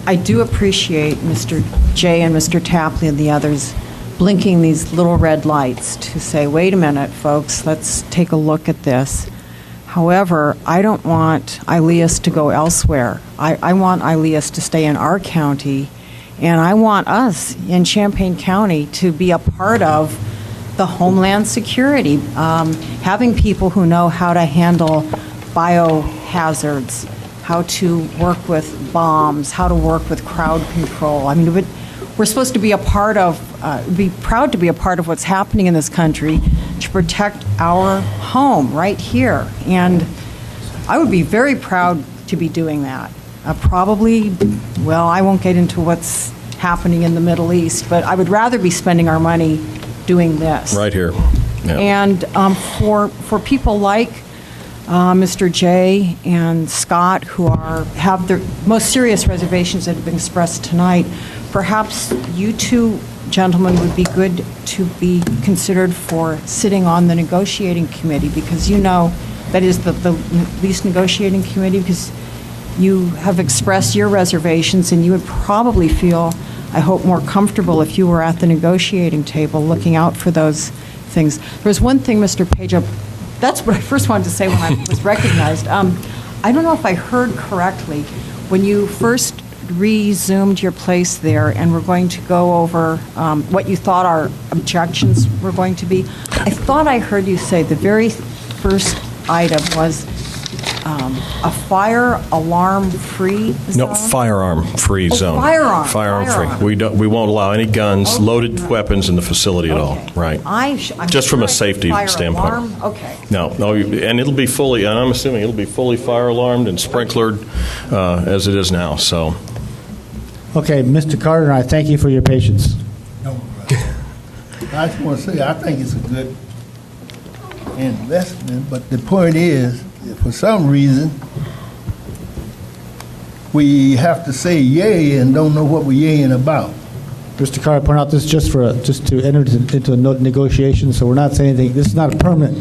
I do appreciate Mr. Jay and Mr. Tapley and the others blinking these little red lights to say, wait a minute, folks, let's take a look at this. However, I don't want ILEAS to go elsewhere. I want ILEAS to stay in our county, and I want us in Champaign County to be a part of the homeland security, having people who know how to handle biohazards, how to work with bombs, how to work with crowd control. I mean, we're supposed to be be proud to be a part of what's happening in this country to protect our home right here. And I would be very proud to be doing that. I won't get into what's happening in the Middle East, but I would rather be spending our money doing this. Right here. Yeah. And for people like Mr. Jay and Scott, who have their most serious reservations that have been expressed tonight, perhaps you two gentlemen would be good to be considered for sitting on the negotiating committee, because you know that is the least negotiating committee, because you have expressed your reservations, and you would probably feel, I hope, more comfortable if you were at the negotiating table looking out for those things. There was one thing, Mr. Page, that's what I first wanted to say when I was recognized. I don't know if I heard correctly. When you first resumed your place there and we're going to go over what you thought our objections were going to be, I thought I heard you say the very first item was a fire alarm free zone? No, firearm free zone. Firearm free. We won't allow any guns, loaded weapons in the facility at all. Right. Just from a safety standpoint. Alarm? Okay. No, and it'll be fully, and I'm assuming it'll be fully fire alarmed and sprinklered as it is now. So. Okay, Mr. Carter, I thank you for your patience. I just want to say, I think it's a good investment, but the point is, for some reason, we have to say yay and don't know what we're yaying about. Mr. Carter, point out this just to enter into a negotiation, so we're not saying anything. This is not a permanent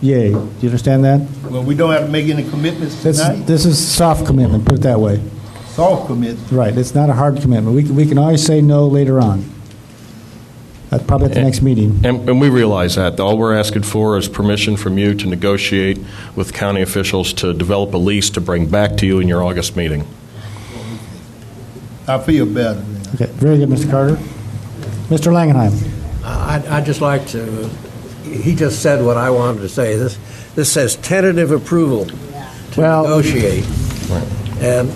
yay. Do you understand that? Well, we don't have to make any commitments tonight. This is soft commitment, put it that way. Soft commitment. Right, it's not a hard commitment. We can always say no later on. That's probably at the next meeting. And we realize that. All we're asking for is permission from you to negotiate with county officials to develop a lease to bring back to you in your August meeting. I feel better. Okay, very good, Mr. Carter. Mr. Langenheim. I'd just like to, he just said what I wanted to say. This says tentative approval to negotiate. Right. And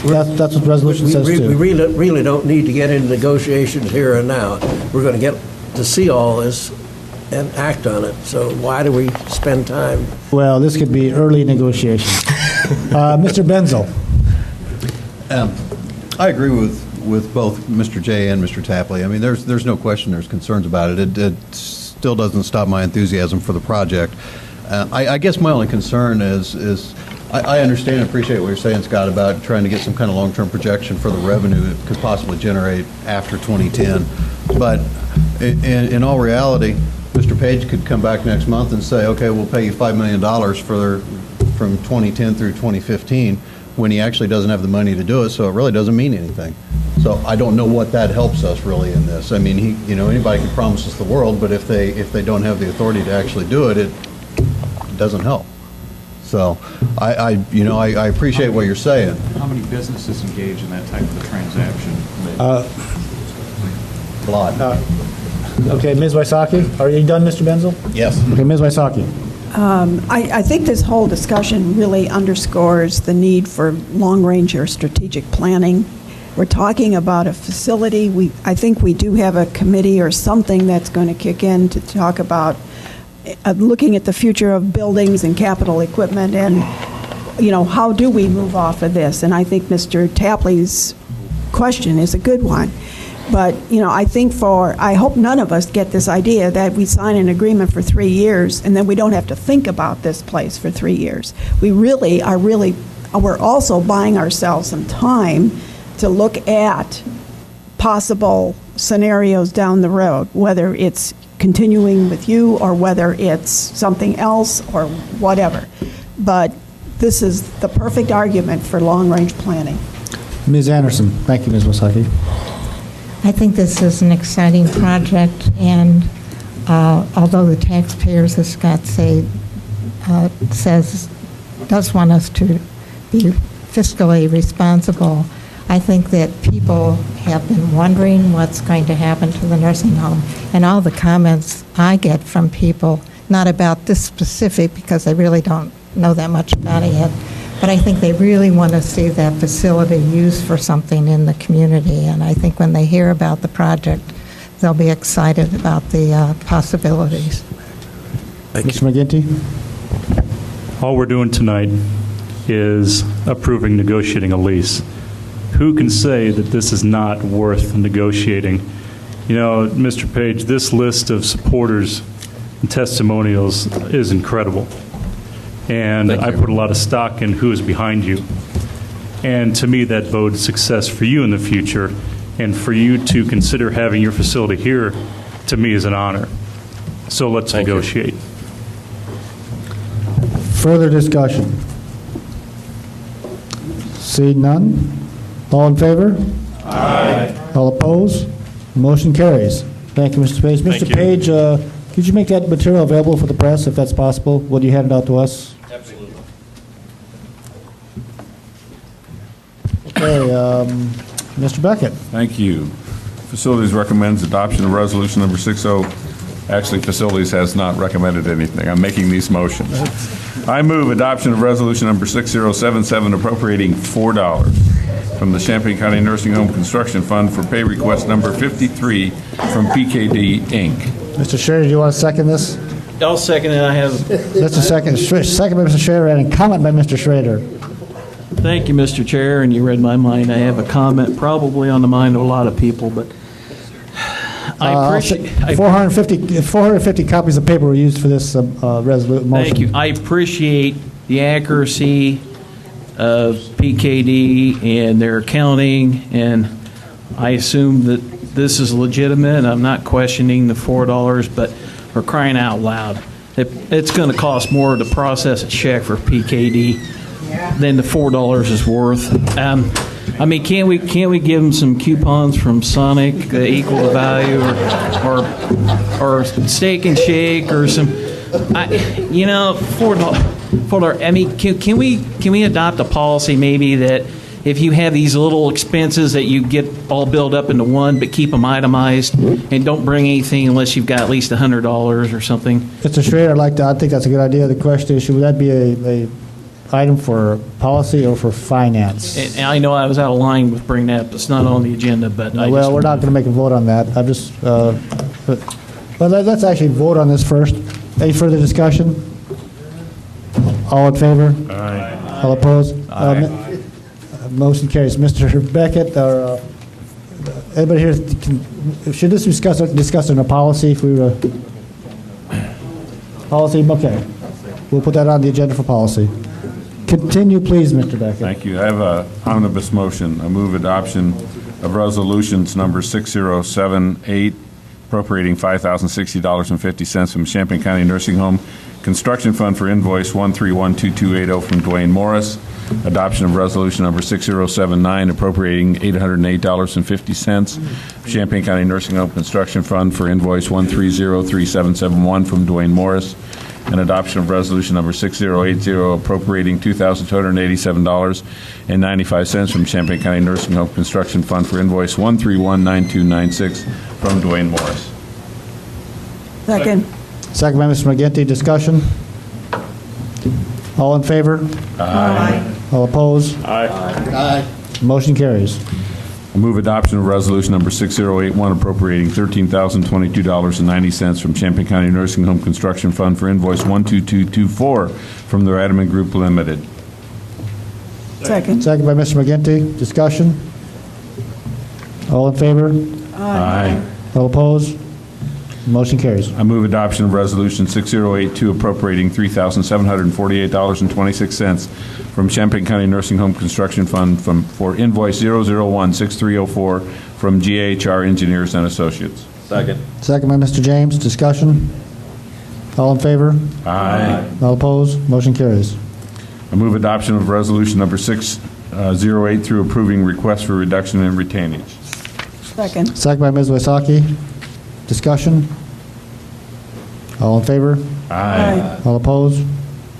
that's what the resolution says, too. We really don't need to get into negotiations here and now. We're going to get to see all this and act on it. So why do we spend time? Well, this could be early negotiation. Mr. Benzel. I agree with both Mr. Jay and Mr. Tapley. I mean, there's no question there's concerns about it. It still doesn't stop my enthusiasm for the project. I guess my only concern is I understand and appreciate what you're saying, Scott, about trying to get some kind of long-term projection for the revenue it could possibly generate after 2010. But in all reality, Mr. Page could come back next month and say, okay, we'll pay you $5 million from 2010 through 2015, when he actually doesn't have the money to do it, so it really doesn't mean anything. So I don't know what that helps us really in this. I mean, anybody can promise us the world, but if they don't have the authority to actually do it, it doesn't help. So I appreciate what you're saying. How many businesses engage in that type of a transaction? A lot. Okay, Ms. Wysocki, are you done, Mr. Benzel? Yes. Okay, Ms. Wysocki. I think this whole discussion really underscores the need for long-range or strategic planning. We're talking about a facility. I think we do have a committee or something that's going to kick in to talk about looking at the future of buildings and capital equipment, and how do we move off of this? And I think Mr. Tapley's question is a good one. But, I hope none of us get this idea that we sign an agreement for 3 years and then we don't have to think about this place for 3 years. We're also buying ourselves some time to look at possible scenarios down the road, whether it's continuing with you or whether it's something else or whatever. But this is the perfect argument for long-range planning. Ms. Anderson. Thank you, Ms. Wysocki. I think this is an exciting project, and although the taxpayers, as Scott does want us to be fiscally responsible, I think that people have been wondering what's going to happen to the nursing home. And all the comments I get from people, not about this specific, because I really don't know that much about it yet, but I think they really want to see that facility used for something in the community. And I think when they hear about the project, they'll be excited about the possibilities. Mr. McGinty? All we're doing tonight is approving negotiating a lease. Who can say that this is not worth negotiating You know, Mr. Page, this list of supporters and testimonials is incredible. And I put a lot of stock in who is behind you. And to me, that bodes success for you in the future. And for you to consider having your facility here, to me, is an honor. So let's negotiate. Further discussion? See none? All in favor? Aye. All opposed? Motion carries. Thank you, Mr. Page. Mr. Page, could you make that material available for the press, if that's possible? Will you hand it out to us? Absolutely. Okay, Mr. Beckett. Thank you. Facilities recommends adoption of resolution number 60. Actually, Facilities has not recommended anything. I'm making these motions. I move adoption of resolution number 6077 appropriating $4 from the Champaign County Nursing Home Construction Fund for pay request number 53 from PKD Inc. Mr. Schrader, do you want to second this? I'll second it. I have. Mr. Second by Mr. Schrader, and a comment by Mr. Schrader. Thank you, Mr. Chair, and you read my mind. I have a comment probably on the mind of a lot of people, but I appreciate... 450 copies of paper were used for this motion. Thank you. I appreciate the accuracy of PKD and their accounting, and I assume that this is legitimate. I'm not questioning the $4, but we're crying out loud. It's going to cost more to process a check for PKD than the $4 is worth. I mean, can't we give them some coupons from Sonic that equal the value, or Steak and Shake, or some, $4. I mean, can we adopt a policy maybe that if you have these little expenses that you get all built up into one, but keep them itemized and don't bring anything unless you've got at least $100 or something? Mr. Schrader, I think that's a good idea. The question is, would that be a item for policy or for finance? And I know I was out of line with bringing that up. It's not on the agenda, but well, we're not going to make a vote on that. I'm just, let's actually vote on this first. Any further discussion? All in favor? Aye. All opposed? Aye. Motion carries. Mr. Beckett, or anybody here, should this be discussed in a policy if we were policy? Okay. We'll put that on the agenda for policy. Continue, please, Mr. Beckett. Thank you. I have an omnibus motion. I move adoption of resolutions number 6078, appropriating $5,060.50 from Champaign County Nursing Home Construction Fund for invoice 1312280 from Dwayne Morris. Adoption of resolution number 6079, appropriating $808.50 from Champaign County Nursing Home Construction Fund for invoice 1303771 from Dwayne Morris. And adoption of resolution number 6080, appropriating $2,287.95 from Champaign County Nursing Home Construction Fund for invoice 1319296 from Dwayne Morris. Second. Second by Mr. McGinty. Discussion? All in favor? Aye. All opposed? Aye. Motion carries. I move adoption of resolution number 6081, appropriating $13,022.90 from Champaign County Nursing Home Construction Fund for invoice 12224 from the Radaman Group Limited. Second. Second by Mr. McGinty. Discussion? All in favor? Aye. All opposed? Motion carries. I move adoption of resolution 6082, appropriating $3,748.26 from Champaign County Nursing Home Construction Fund for invoice 0016304 from GHR Engineers and Associates. Second. Second by Mr. James. Discussion? All in favor? Aye. All opposed? Motion carries. I move adoption of resolution number 608 through approving requests for reduction in retainage. Second. Second by Ms. Wysocki. Discussion? All in favor? Aye. All opposed?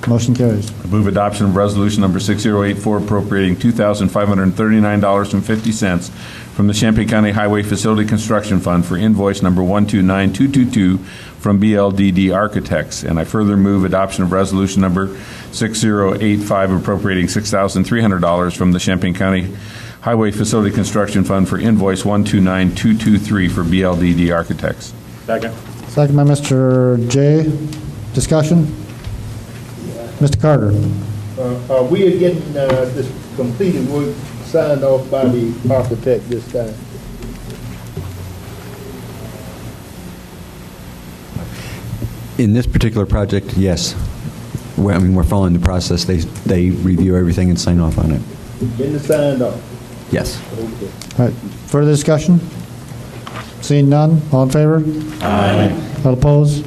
Motion carries. I move adoption of resolution number 6084 appropriating $2,539.50 from the Champaign County Highway Facility Construction Fund for invoice number 129222 from BLDD Architects. And I further move adoption of resolution number 6085 appropriating $6,300 from the Champaign County Highway Facility Construction Fund for invoice 129223 for BLDD Architects. Second. Second by Mr. J. Discussion? Mr. Carter. We are getting this completed work signed off by the architect this time. In this particular project, yes. We're following the process. They review everything and sign off on it. Getting it signed off. Yes. All right, further discussion? Seeing none, all in favor? Aye. All opposed?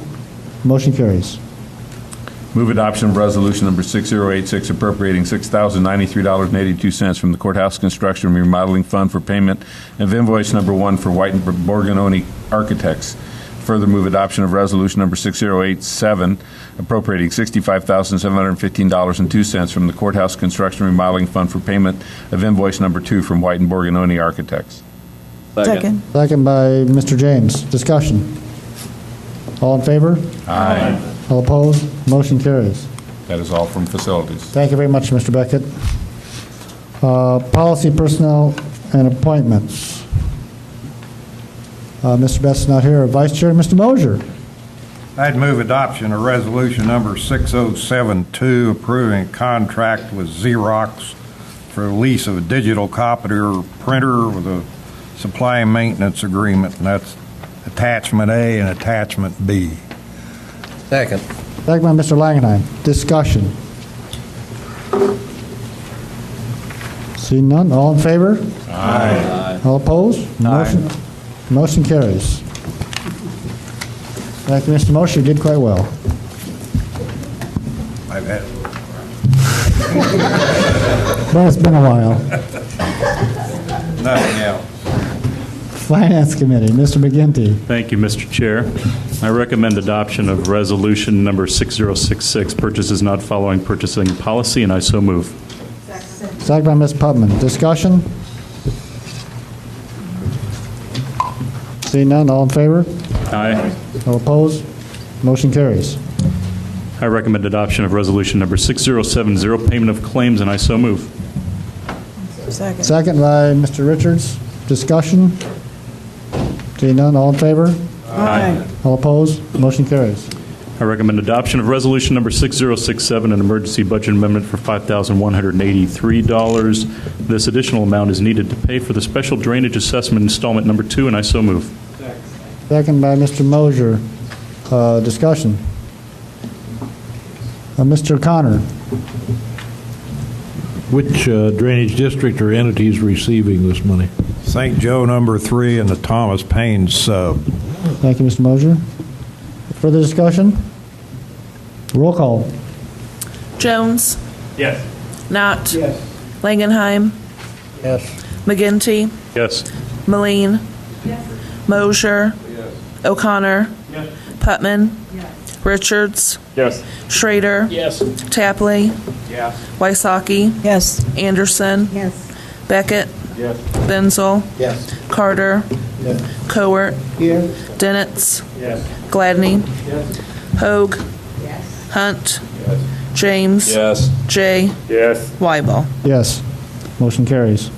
Motion carries. Move adoption of resolution number 6086 appropriating $6,093.82 from the Courthouse Construction and Remodeling Fund for payment of invoice number 1 for White and Borgononi Architects. Further move adoption of resolution number 6087 appropriating $65,715.02 from the Courthouse Construction and Remodeling Fund for payment of invoice number 2 from White and Borgononi Architects. Second. Second by Mr. James. Discussion. All in favor? Aye. All opposed? Motion carries. That is all from facilities. Thank you very much, Mr. Beckett. Policy, personnel, and appointments. Mr. Best's not here. Vice Chair, Mr. Mosier. I'd move adoption of resolution number 6072 approving a contract with Xerox for the lease of a digital copier printer with a supply and maintenance agreement, and that's attachment A and attachment B. Second. Second by Mr. Langenheim. Discussion. See none. All in favor? Aye. All opposed? Motion carries. Thank you, Mr. Mosher. You did quite well. I've had Well, it's been a while. nothing else. Finance Committee, Mr. McGinty. Thank you, Mr. Chair. I recommend adoption of resolution number 6066, purchases not following purchasing policy, and I so move. Second by Ms. Putman. Discussion? Seeing none, all in favor? Aye. All opposed? Motion carries. I recommend adoption of resolution number 6070, payment of claims, and I so move. Second. Second by Mr. Richards. Discussion? Seeing none, all in favor? Aye. All opposed? Motion carries. I recommend adoption of resolution number 6067, an emergency budget amendment for $5,183. This additional amount is needed to pay for the special drainage assessment installment number 2, and I so move. Second by Mr. Mosier. Discussion? Mr. Connor. Which drainage district or entity is receiving this money? St. Joe number 3 and the Thomas Paine sub. Thank you, Mr. Mosier. Further discussion? Roll call. Jones. Yes. Knott. Yes. Langenheim. Yes. McGinty. Yes. Moline. Mosier. O'Connor. Putman. Richards. Yes. Schrader. Yes. Tapley. Yes. Wysocki. Yes. Anderson. Yes. Beckett. Yes. Benzel. Yes. Carter. Yes. Cowart. Here. Dennitz. Yes. Gladney. Yes. Hoag. Yes. Hunt. Yes. James. Yes. Jay. Yes. Weibel. Yes. Motion carries.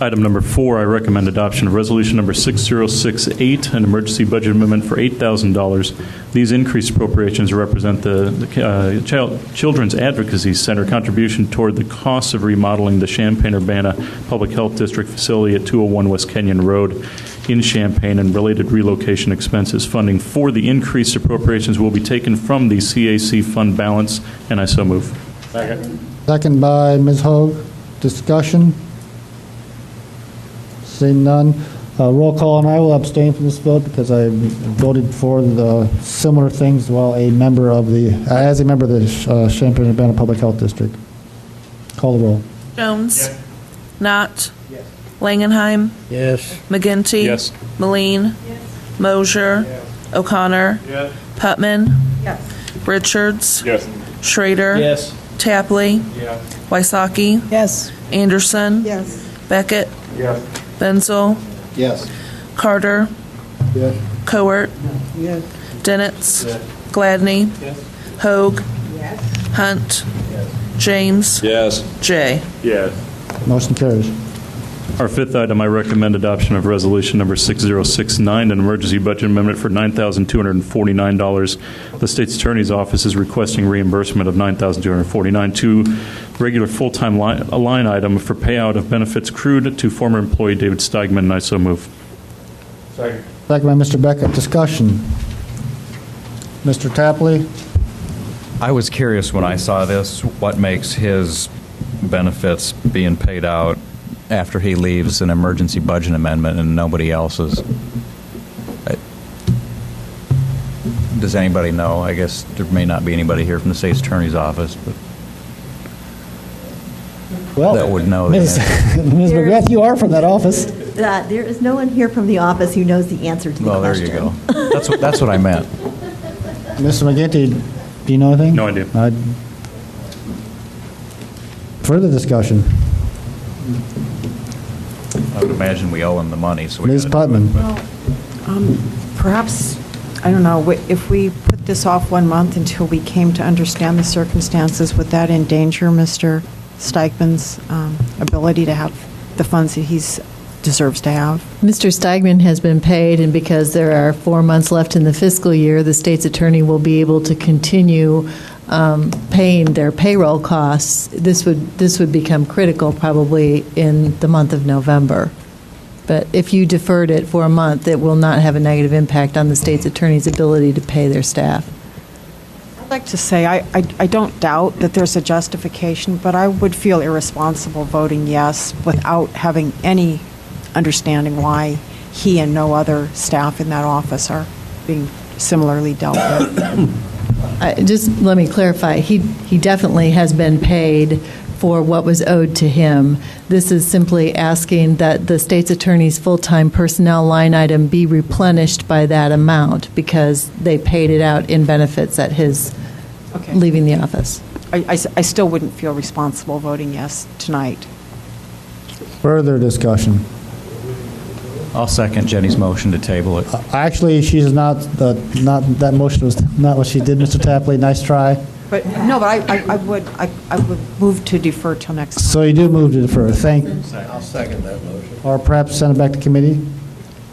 Item number 4, I recommend adoption of resolution number 6068, an emergency budget amendment for $8,000. These increased appropriations represent the Children's Advocacy Center contribution toward the costs of remodeling the Champaign-Urbana Public Health District facility at 201 West Kenyon Road in Champaign and related relocation expenses. Funding for the increased appropriations will be taken from the CAC fund balance, and I so move. Second. Second by Ms. Hoag. Discussion? Seeing none. Roll call, and I will abstain from this vote because I voted for the similar things while as a member of the Champaign-Urbana Public Health District. Call the roll. Jones. Yes. Knott. Yes. Langenheim. Yes. McGinty. Yes. Moline. Yes. Mosier. Yes. O'Connor. Yes. Putman. Yes. Richards. Yes. Schrader. Yes. Tapley. Yes. Wysocki. Yes. Anderson. Yes. Beckett. Yes. Benzel. Yes. Carter. Yes. Cowart. Yes. Dennitz. Yes. Gladney. Yes. Hoag. Yes. Hunt. Yes. James. Yes. Jay. Yes. Motion carries. Our 5th item, I recommend adoption of resolution number 6069, an emergency budget amendment for $9,249. The state's attorney's office is requesting reimbursement of $9,249 to regular full-time line item for payout of benefits accrued to former employee David Steigman, and I so move. Second. Second by Mr. Beckett. Discussion? Mr. Tapley? I was curious when I saw this, what makes his benefits being paid out after he leaves an emergency budget amendment and nobody else's? Does anybody know? I guess there may not be anybody here from the state's attorney's office, but that would know. Ms. McGrath, you are from that office. There is no one here from the office who knows the answer to the Well, there question. you go. That's what I meant. Mr. McGinty, do you know anything? No idea. Further discussion. I would imagine we owe him the money. So Ms. Putman? Perhaps, I don't know, if we put this off 1 month until we came to understand the circumstances, would that endanger Mr. Steigman's ability to have the funds that he deserves to have? Mr. Steigman has been paid, and because there are 4 months left in the fiscal year, the state's attorney will be able to continue paying their payroll costs. This would become critical probably in the month of November. But if you deferred it for a month, it will not have a negative impact on the state's attorney's ability to pay their staff. I'd like to say I don't doubt that there's a justification, but I would feel irresponsible voting yes without having any understanding why he and no other staff in that office are being similarly dealt with. Just let me clarify. He definitely has been paid for what was owed to him. This is simply asking that the state's attorney's full-time personnel line item be replenished by that amount because they paid it out in benefits at his leaving the office. I still wouldn't feel responsible voting yes tonight. Further discussion. I'll second Jenny's motion to table it. Actually, she's not that motion was not what she did, Mr. Tapley. Nice try. But no, but I would move to defer till next time. So you do move to defer. I'll second that motion. Or perhaps send it back to committee?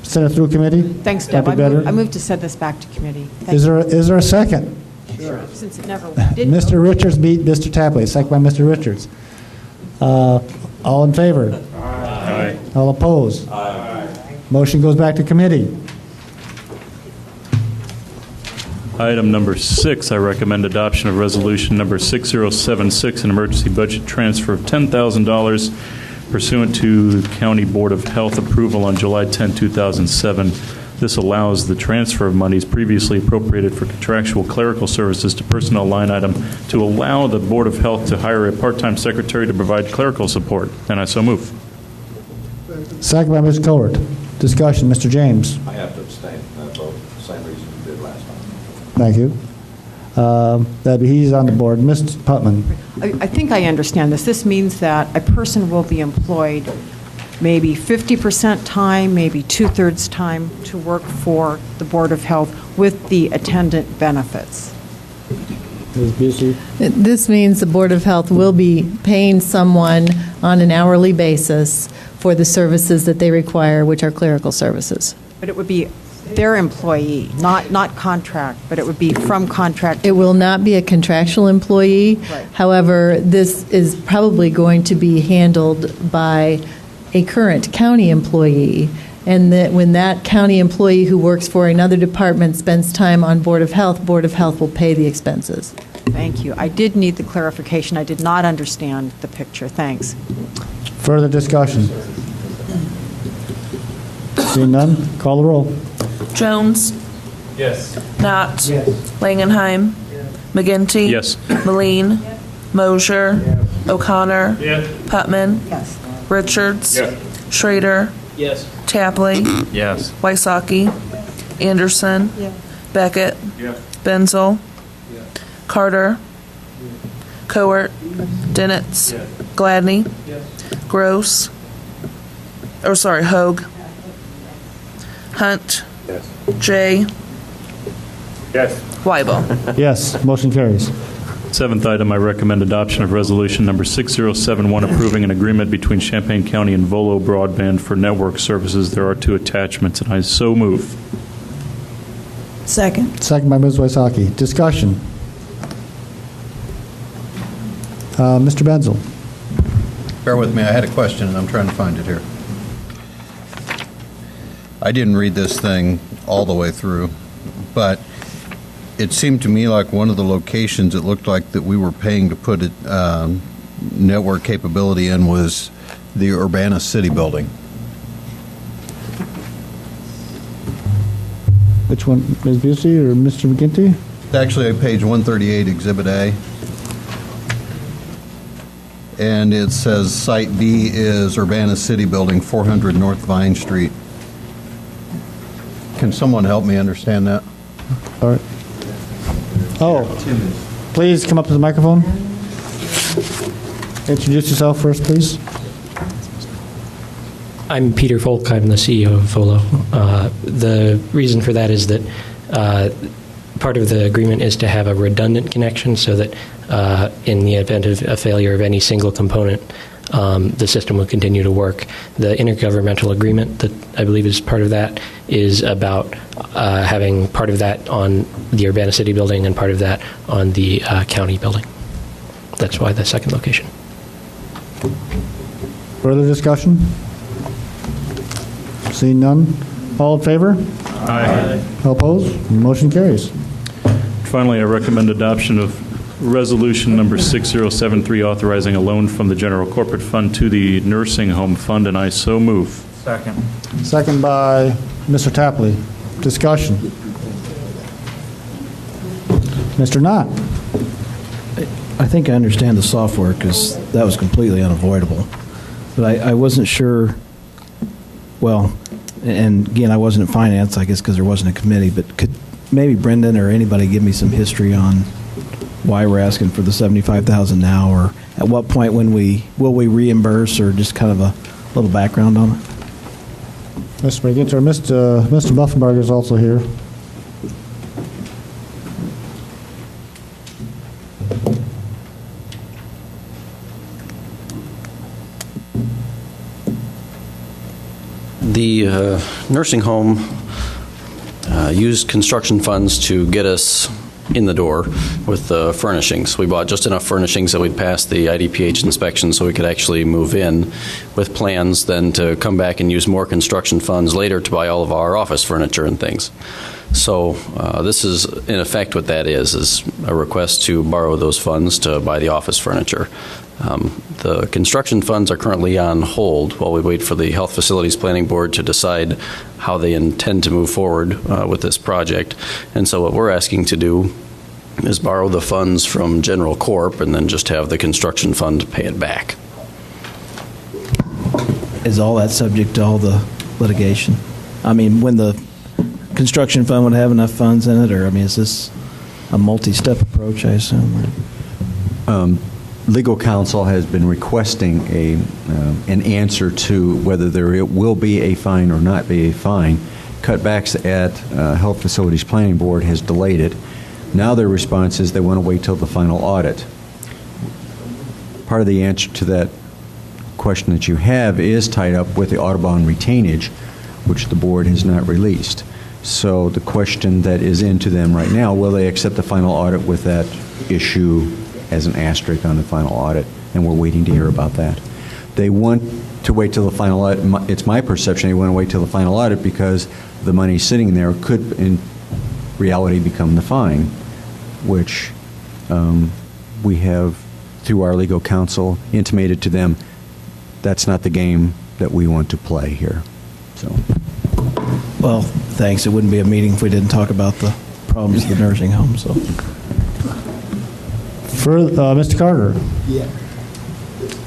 Send it through committee? Thanks, Deb. That'd be better. I move to send this back to committee. Thank Is you. there a second? Sure. Since it never did. Mr. Richards beat Mr. Tapley. Second by Mr. Richards. All in favor? Aye. All opposed? Aye. Motion goes back to committee. Item number 6, I recommend adoption of resolution number 6076, an emergency budget transfer of $10,000 pursuant to County Board of Health approval on July 10, 2007. This allows the transfer of monies previously appropriated for contractual clerical services to personnel line item to allow the Board of Health to hire a part-time secretary to provide clerical support. And I so move. Second by Ms. Cowart. Discussion, Mr. James. I have to abstain. I vote the same reason you did last time. Thank you. He's on the board. Ms. Putman. I think I understand this. This means that a person will be employed maybe 50% time, maybe two-thirds time to work for the Board of Health with the attendant benefits. Ms. Busey. This means the Board of Health will be paying someone on an hourly basis for the services that they require, which are clerical services. But it would be their employee, not contract, but it would be from contract. It will not be a contractual employee. Right. However, this is probably going to be handled by a current county employee, and that when that county employee who works for another department spends time on Board of Health will pay the expenses. Thank you. I did need the clarification. I did not understand the picture. Thanks. Further discussion. Seeing none, call the roll. Jones. Yes. Knott. Langenheim. McGinty. Yes. Moline. Mosier. O'Connor. Putman. Yes. Richards. Yes. Schrader. Yes. Tapley. Yes. Wysocki. Anderson. Beckett. Benzel. Carter. Cowart. Dinitz. Gladney. Gross. Hogue. Hunt. Yes. Jay. Yes. Weibel. Yes, motion carries. Seventh item, I recommend adoption of resolution number 6071, approving an agreement between Champaign County and Volo Broadband for network services. There are 2 attachments, and I so move. Second. Second by Ms. Wysocki. Discussion. Mr. Benzel. Bear with me, I had a question, and I'm trying to find it here. I didn't read this thing all the way through, but it seemed to me like one of the locations it looked like that we were paying to put it, network capability in was the Urbana City Building. Which one, Ms. Busey or Mr. McGinty? Actually, page 138, Exhibit A. And it says Site B is Urbana City Building, 400 North Vine Street. Can someone help me understand that? All right. Oh, please come up to the microphone. Introduce yourself first, please. I'm Peter Folk. I'm the CEO of Volo. The reason for that is that part of the agreement is to have a redundant connection so that in the event of a failure of any single component, the system will continue to work. The intergovernmental agreement that I believe is part of that is about having part of that on the Urbana City building and part of that on the county building. That's why the second location. Further discussion? Seeing none. All in favor? Aye. All opposed? Motion carries. Finally, I recommend adoption of Resolution number 6073, authorizing a loan from the General Corporate Fund to the Nursing Home Fund, and I so move. Second. Second by Mr. Tapley. Discussion. Mr. Knott. I think I understand the software because that was completely unavoidable. But I wasn't sure, well, and again, I wasn't in finance, I guess, because there wasn't a committee, but could maybe Brendan or anybody give me some history on why we're asking for the $75,000 now, or at what point will we reimburse, or just kind of a little background on it? Mr. McGinty, Mr. Buffenbarger is also here. The nursing home used construction funds to get us in the door with the furnishings. We bought just enough furnishings that we'd pass the IDPH inspection so we could actually move in, with plans then to come back and use more construction funds later to buy all of our office furniture and things. So this is, in effect, what that is a request to borrow those funds to buy the office furniture. The construction funds are currently on hold while we wait for the Health Facilities Planning Board to decide how they intend to move forward with this project. And so what we're asking to do is borrow the funds from General Corp and then just have the construction fund pay it back. Is all that subject to all the litigation? I mean, when the construction fund would have enough funds in it, or, I mean, is this a multi-step approach, I assume? Legal counsel has been requesting an answer to whether there will be a fine or not be a fine. Cutbacks at Health Facilities Planning Board has delayed it. Now their response is they want to wait till the final audit. Part of the answer to that question that you have is tied up with the Audubon retainage, which the board has not released. So the question that is into them right now, will they accept the final audit with that issue as an asterisk on the final audit? And we're waiting to hear about that. They want to wait till the final audit. It's my perception they want to wait till the final audit because the money sitting there could, in reality, become the fine, which we have, through our legal counsel, intimated to them that's not the game that we want to play here. So, Well, thanks. It wouldn't be a meeting if we didn't talk about the problems of the nursing home. So, Mr. Carter. Yeah.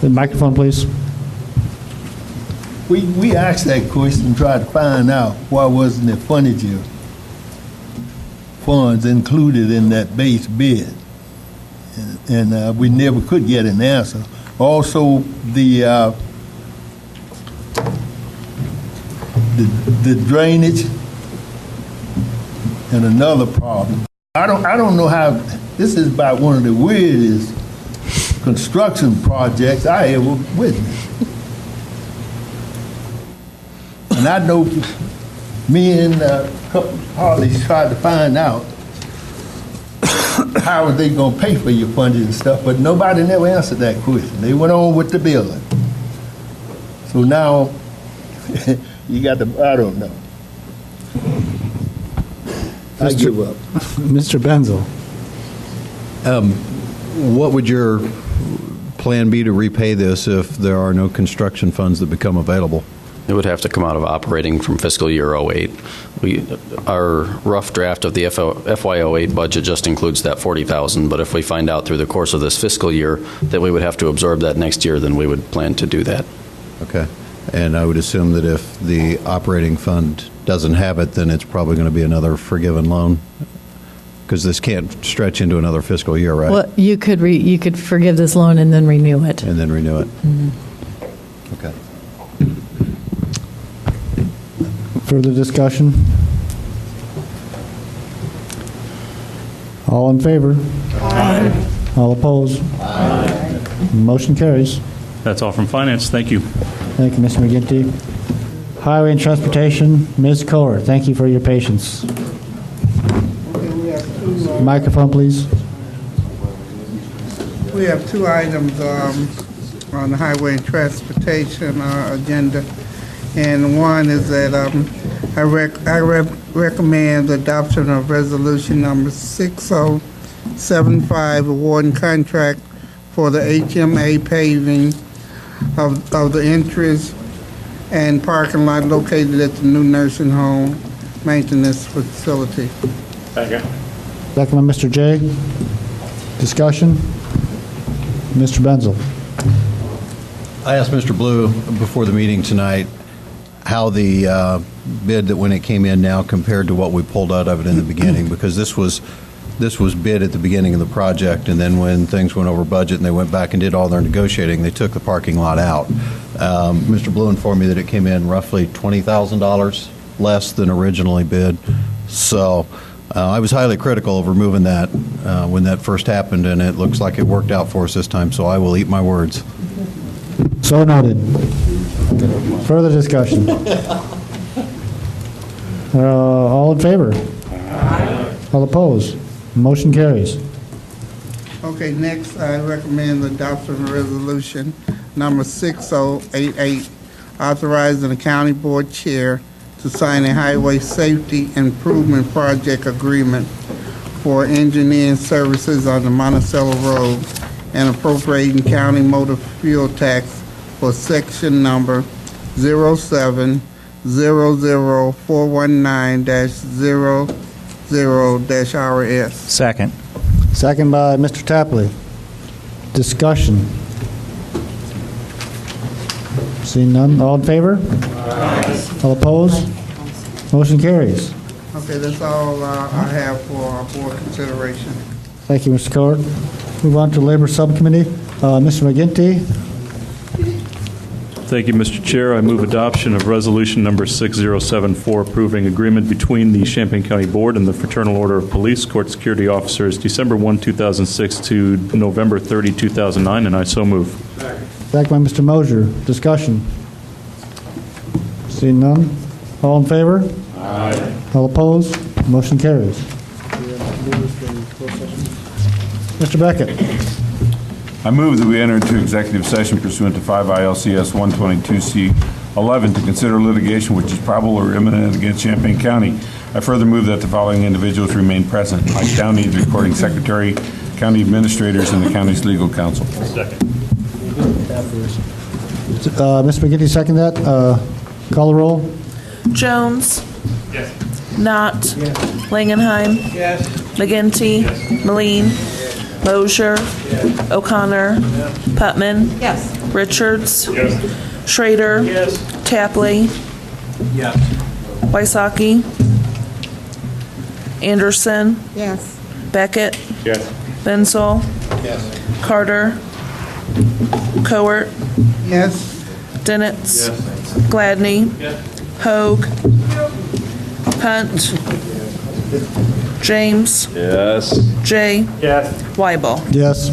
The microphone, please. We asked that question, tried to find out why wasn't the furniture funds included in that base bid, and we never could get an answer. Also, the drainage, and another problem. I don't know how. This is about one of the weirdest construction projects I ever witnessed. And I know me and a couple of colleagues tried to find out how are they going to pay for your funding and stuff, but nobody never answered that question. They went on with the building. So now you got the, I don't know. I give up. Mr. Benzel. What would your plan be to repay this if there are no construction funds that become available? It would have to come out of operating from fiscal year '08. Our rough draft of the FY '08 budget just includes that $40,000, but if we find out through the course of this fiscal year that we would have to absorb that next year, then we would plan to do that. Okay. And I would assume that if the operating fund doesn't have it, then it's probably going to be another forgiven loan? Because this can't stretch into another fiscal year, right? Well, you could forgive this loan and then renew it. And then renew it. Mhm. Okay. Further discussion? All in favor? Aye. All opposed? Aye. Motion carries. That's all from Finance. Thank you. Thank you, Mr. McGinty. Highway and Transportation, Ms. Kohler, thank you for your patience. Microphone, please. We have two items on the Highway and Transportation agenda, and one is that I recommend the adoption of resolution number 6075, awarding contract for the HMA paving of the entrance and parking lot located at the new nursing home maintenance facility. Second. Second by Mr. J. Discussion? Mr. Benzel. I asked Mr. Blue before the meeting tonight how the bid that when it came in now compared to what we pulled out of it in the beginning, because this was bid at the beginning of the project, and then when things went over budget and they went back and did all their negotiating, they took the parking lot out. Mr. Blue informed me that it came in roughly $20,000 less than originally bid. So I was highly critical of removing that when that first happened, and it looks like it worked out for us this time, so I will eat my words. So noted. Further discussion? All in favor? Aye. All opposed? Motion carries. Okay, next, I recommend the adoption of resolution number 6088, authorizing the county board chair to sign a highway safety improvement project agreement for engineering services on the Monticello Road and appropriating county motor fuel tax for section number 0700419-00-RS. Second. Second by Mr. Tapley. Discussion? Seeing none, all in favor? Aye. All opposed? Motion carries. Okay, that's all I have for our board consideration. Thank you, Mr. Coward. Move on to Labor Subcommittee. Mr. McGinty. Thank you, Mr. Chair. I move adoption of resolution number 6074, approving agreement between the Champaign County Board and the Fraternal Order of Police Court Security Officers, December 1, 2006 to November 30, 2009, and I so move. Second by Mr. Mosier. Discussion? Seeing none, all in favor? Aye. All opposed? Motion carries. Mr. Beckett. I move that we enter into executive session pursuant to 5 ILCS 122C11 to consider litigation which is probable or imminent against Champaign County. I further move that the following individuals remain present: Mike Downey, the recording secretary, county administrators, and the county's legal counsel. Second. Mr. McGinty, second that. Call the roll. Jones. Yes. Knott. Yes. Langenheim. Yes. McGinty. Yes. Moline. Mosier. O'Connor. Putman. Yes. Richards. Yes. Schrader. Yes. Tapley. Yes. Wysocki. Anderson. Yes. Beckett. Yes. Bensel. Yes. Carter. Cowart. Yes. Dinitz. Yes. Gladney. Yes. Hoag. Hunt. James. Yes. Jay. Yes. Weibel. Yes.